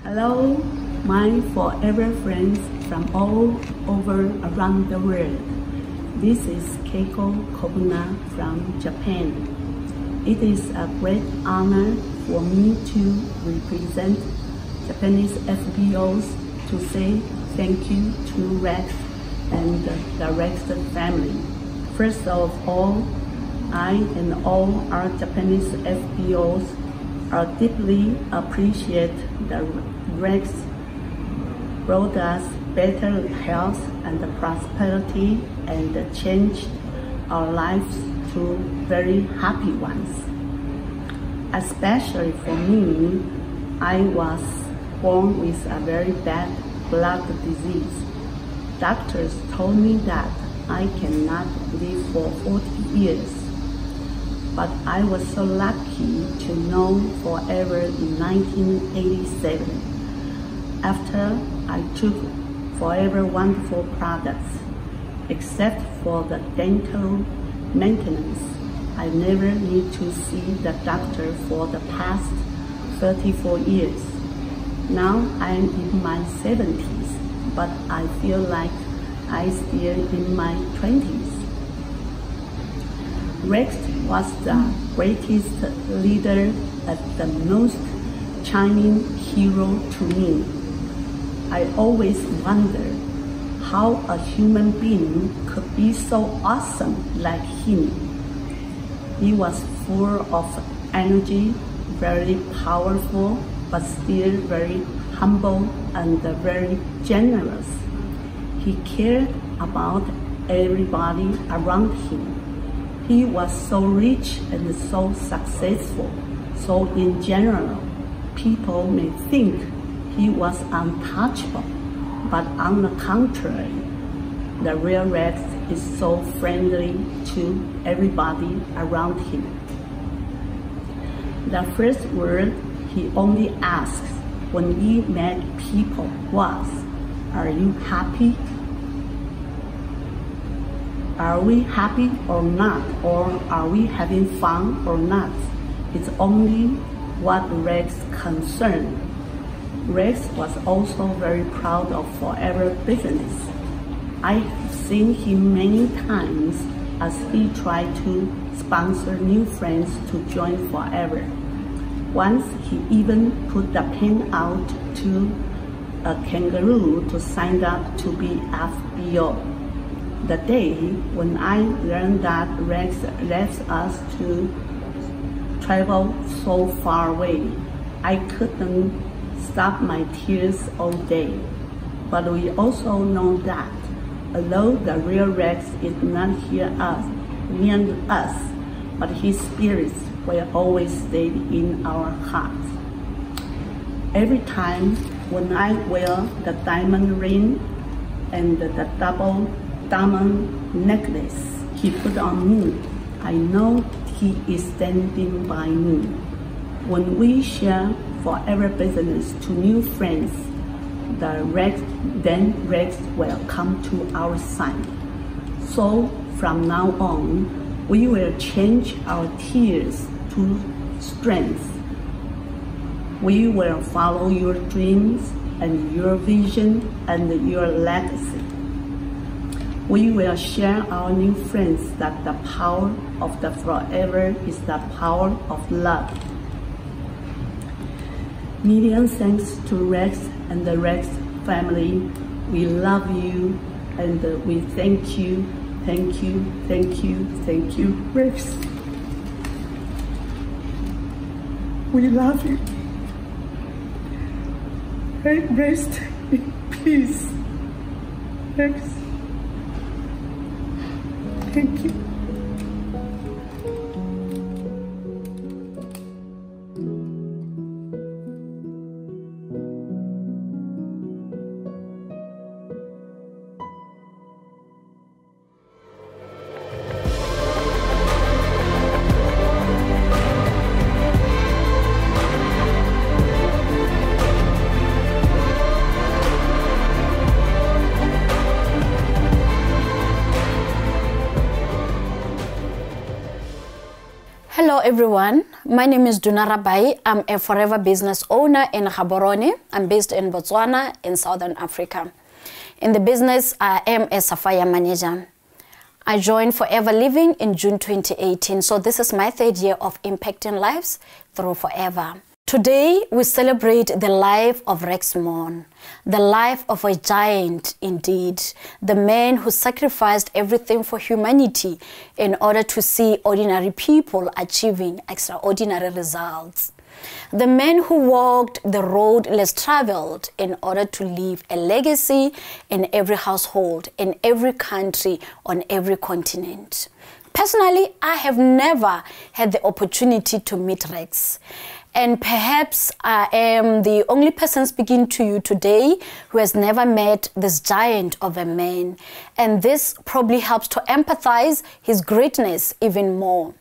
Hello, my forever friends from all over around the world. This is Keiko Kobuna from Japan. It is a great honor for me to represent Japanese FBOs to say thank you to Rex and the Rex family. First of all, I and all our Japanese FBOs are deeply appreciate the Rex brought us better health and prosperity and changed our lives to very happy ones. Especially for me, I was born with a very bad blood disease. Doctors told me that I cannot live for 40 years. But I was so lucky to know Forever in 1987. After I took Forever wonderful products, except for the dental maintenance, I never need to see the doctor for the past 34 years. Now I'm in my 70s, but I feel like I'm still in my 20s. Rex was the greatest leader and the most shining hero to me. I always wondered how a human being could be so awesome like him. He was full of energy, very powerful, but still very humble and very generous. He cared about everybody around him. He was so rich and so successful, so in general, people may think he was untouchable, but on the contrary, the real Rex is so friendly to everybody around him. The first word he only asks when we met people was, "Are you happy?" Are we happy or not? Or are we having fun or not? It's only what Rex concerned. Rex was also very proud of Forever Business. I've seen him many times as he tried to sponsor new friends to join Forever. Once he even put the pen out to a kangaroo to sign up to be FBO. The day when I learned that Rex left us to travel so far away, I couldn't stop my tears all day. But we also know that although the real Rex is not near us, but his spirits will always stay in our hearts. Every time when I wear the diamond ring and the double diamond necklace he put on me, I know he is standing by me. When we share Forever Business to new friends, then Rex will come to our side. So from now on, we will change our tears to strength. We will follow your dreams and your vision and your legacy. We will share our new friends that the power of the Forever is the power of love. Million thanks to Rex and the Rex family. We love you and we thank you, thank you, thank you, thank you, Rex. We love you. Rest in peace, Rex. Thank you. Hello everyone, my name is Dunara Bai. I'm a Forever business owner in Gaborone. I'm based in Botswana in Southern Africa. In the business, I am a Sapphire manager. I joined Forever Living in June 2018, so this is my third year of impacting lives through Forever. Today, we celebrate the life of Rex Mon, the life of a giant indeed, the man who sacrificed everything for humanity in order to see ordinary people achieving extraordinary results. The man who walked the road less traveled in order to leave a legacy in every household, in every country, on every continent. Personally, I have never had the opportunity to meet Rex. And perhaps I am the only person speaking to you today who has never met this giant of a man. And this probably helps to empathize his greatness even more.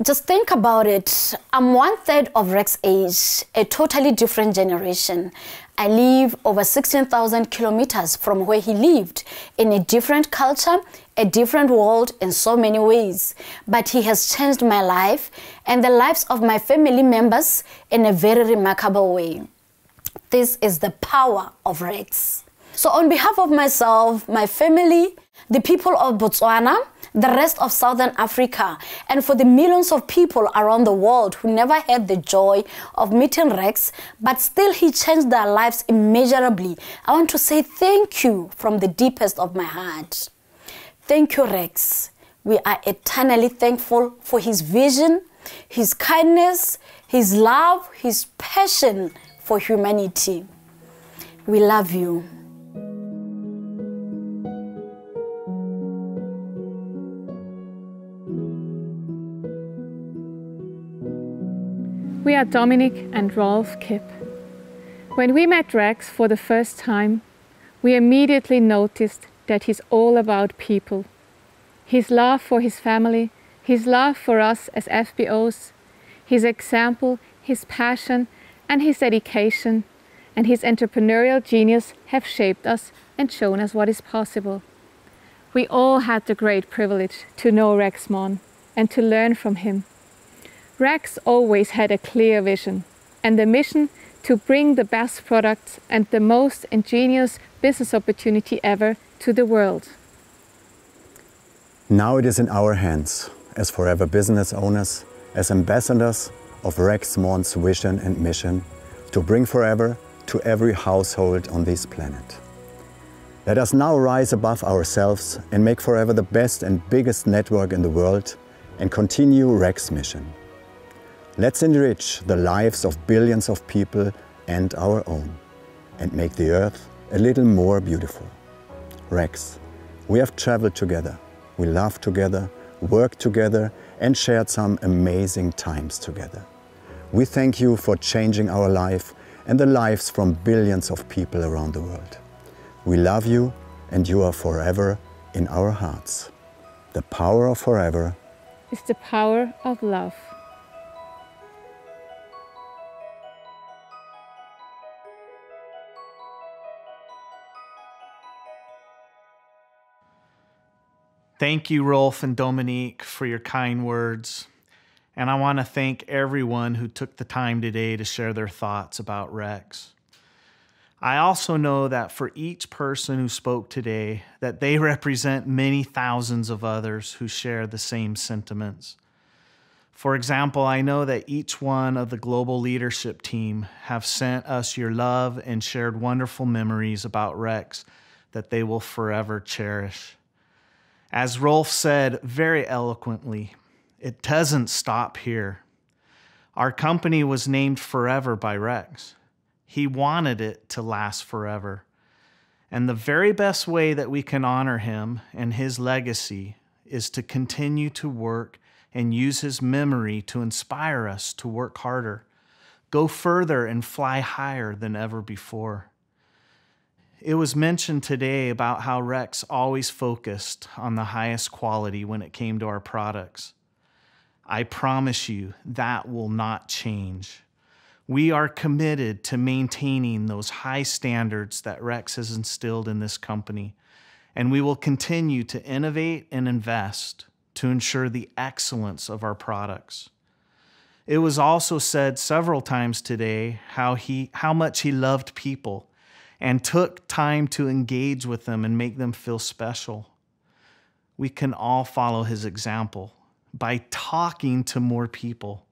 Just think about it. I'm 1/3 of Rex's age, a totally different generation. I live over 16,000 kilometers from where he lived, in a different culture, a different world in so many ways. But he has changed my life and the lives of my family members in a very remarkable way. This is the power of Rex. So on behalf of myself, my family, the people of Botswana, the rest of Southern Africa, and for the millions of people around the world who never had the joy of meeting Rex, but still he changed their lives immeasurably, I want to say thank you from the deepest of my heart. Thank you, Rex. We are eternally thankful for his vision, his kindness, his love, his passion for humanity. We love you. We are Dominic and Rolf Kipp. When we met Rex for the first time, we immediately noticed that he's all about people. His love for his family, his love for us as FBOs, his example, his passion and his dedication and his entrepreneurial genius have shaped us and shown us what is possible. We all had the great privilege to know Rex Mon and to learn from him. Rex always had a clear vision and the mission to bring the best products and the most ingenious business opportunity ever to the world. Now it is in our hands, as Forever business owners, as ambassadors of Rex Mon's vision and mission, to bring Forever to every household on this planet. Let us now rise above ourselves and make Forever the best and biggest network in the world and continue Rex's mission. Let's enrich the lives of billions of people and our own, and make the earth a little more beautiful. Rex, we have traveled together, we laughed together, worked together, and shared some amazing times together. We thank you for changing our life and the lives from billions of people around the world. We love you, and you are forever in our hearts. The power of Forever is the power of love. Thank you, Rolf and Dominique, for your kind words. And I want to thank everyone who took the time today to share their thoughts about Rex. I also know that for each person who spoke today, that they represent many thousands of others who share the same sentiments. For example, I know that each one of the global leadership team have sent us your love and shared wonderful memories about Rex that they will forever cherish. As Rolf said very eloquently, it doesn't stop here. Our company was named Forever by Rex. He wanted it to last forever. And the very best way that we can honor him and his legacy is to continue to work and use his memory to inspire us to work harder, go further, and fly higher than ever before. It was mentioned today about how Rex always focused on the highest quality when it came to our products. I promise you that will not change. We are committed to maintaining those high standards that Rex has instilled in this company, and we will continue to innovate and invest to ensure the excellence of our products. It was also said several times today how much he loved people and took time to engage with them and make them feel special. We can all follow his example by talking to more people.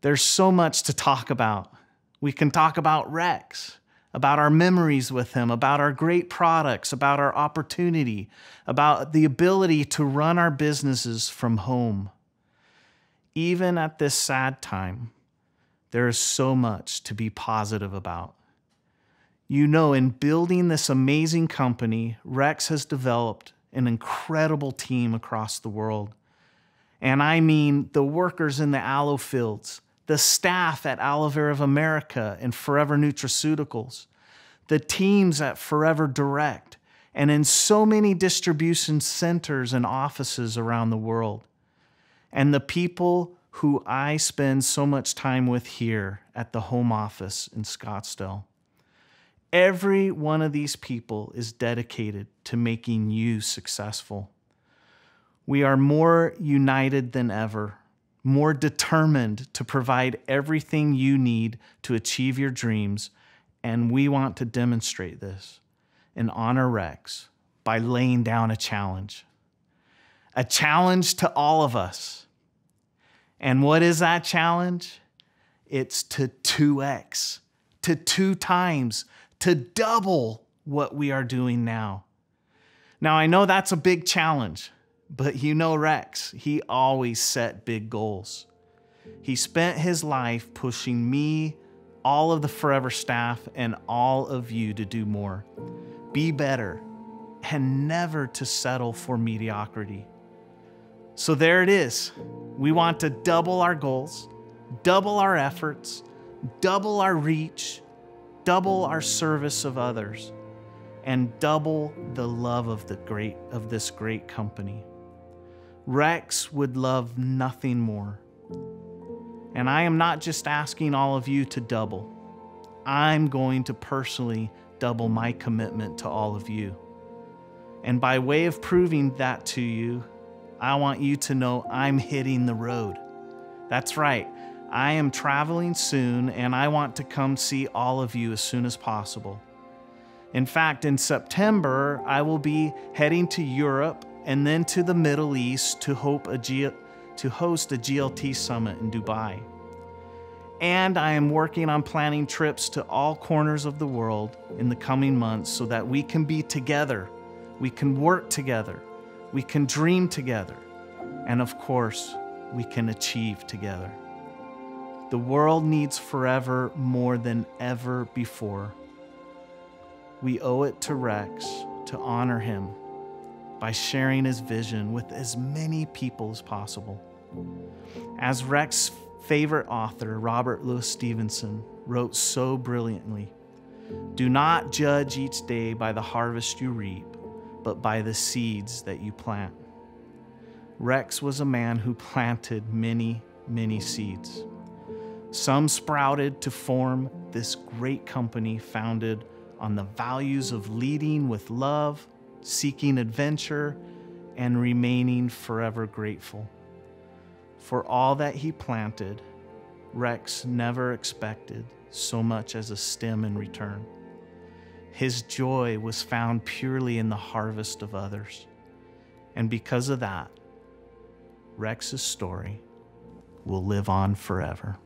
There's so much to talk about. We can talk about Rex, about our memories with him, about our great products, about our opportunity, about the ability to run our businesses from home. Even at this sad time, there is so much to be positive about. You know, in building this amazing company, Rex has developed an incredible team across the world. And I mean the workers in the aloe fields, the staff at Aloe Vera of America and Forever Nutraceuticals, the teams at Forever Direct, and in so many distribution centers and offices around the world, and the people who I spend so much time with here at the home office in Scottsdale. Every one of these people is dedicated to making you successful. We are more united than ever, more determined to provide everything you need to achieve your dreams, and we want to demonstrate this and honor Rex by laying down a challenge to all of us. And what is that challenge? It's to 2x, to 2 times, to double what we are doing now. Now, I know that's a big challenge, but you know Rex, he always set big goals. He spent his life pushing me, all of the Forever staff, and all of you to do more, be better, and never to settle for mediocrity. So there it is. We want to double our goals, double our efforts, double our reach, double our service of others, and double the love of this great company. Rex would love nothing more. And I am not just asking all of you to double. I'm going to personally double my commitment to all of you. And by way of proving that to you, I want you to know I'm hitting the road. That's right. I am traveling soon, and I want to come see all of you as soon as possible. In fact, in September, I will be heading to Europe and then to the Middle East to host a GLT summit in Dubai. And I am working on planning trips to all corners of the world in the coming months so that we can be together, we can work together, we can dream together, and of course, we can achieve together. The world needs Forever more than ever before. We owe it to Rex to honor him by sharing his vision with as many people as possible. As Rex's favorite author, Robert Louis Stevenson, wrote so brilliantly, "Do not judge each day by the harvest you reap, but by the seeds that you plant." Rex was a man who planted many, many seeds. Some sprouted to form this great company founded on the values of leading with love, seeking adventure, and remaining forever grateful. For all that he planted, Rex never expected so much as a stem in return. His joy was found purely in the harvest of others. And because of that, Rex's story will live on forever.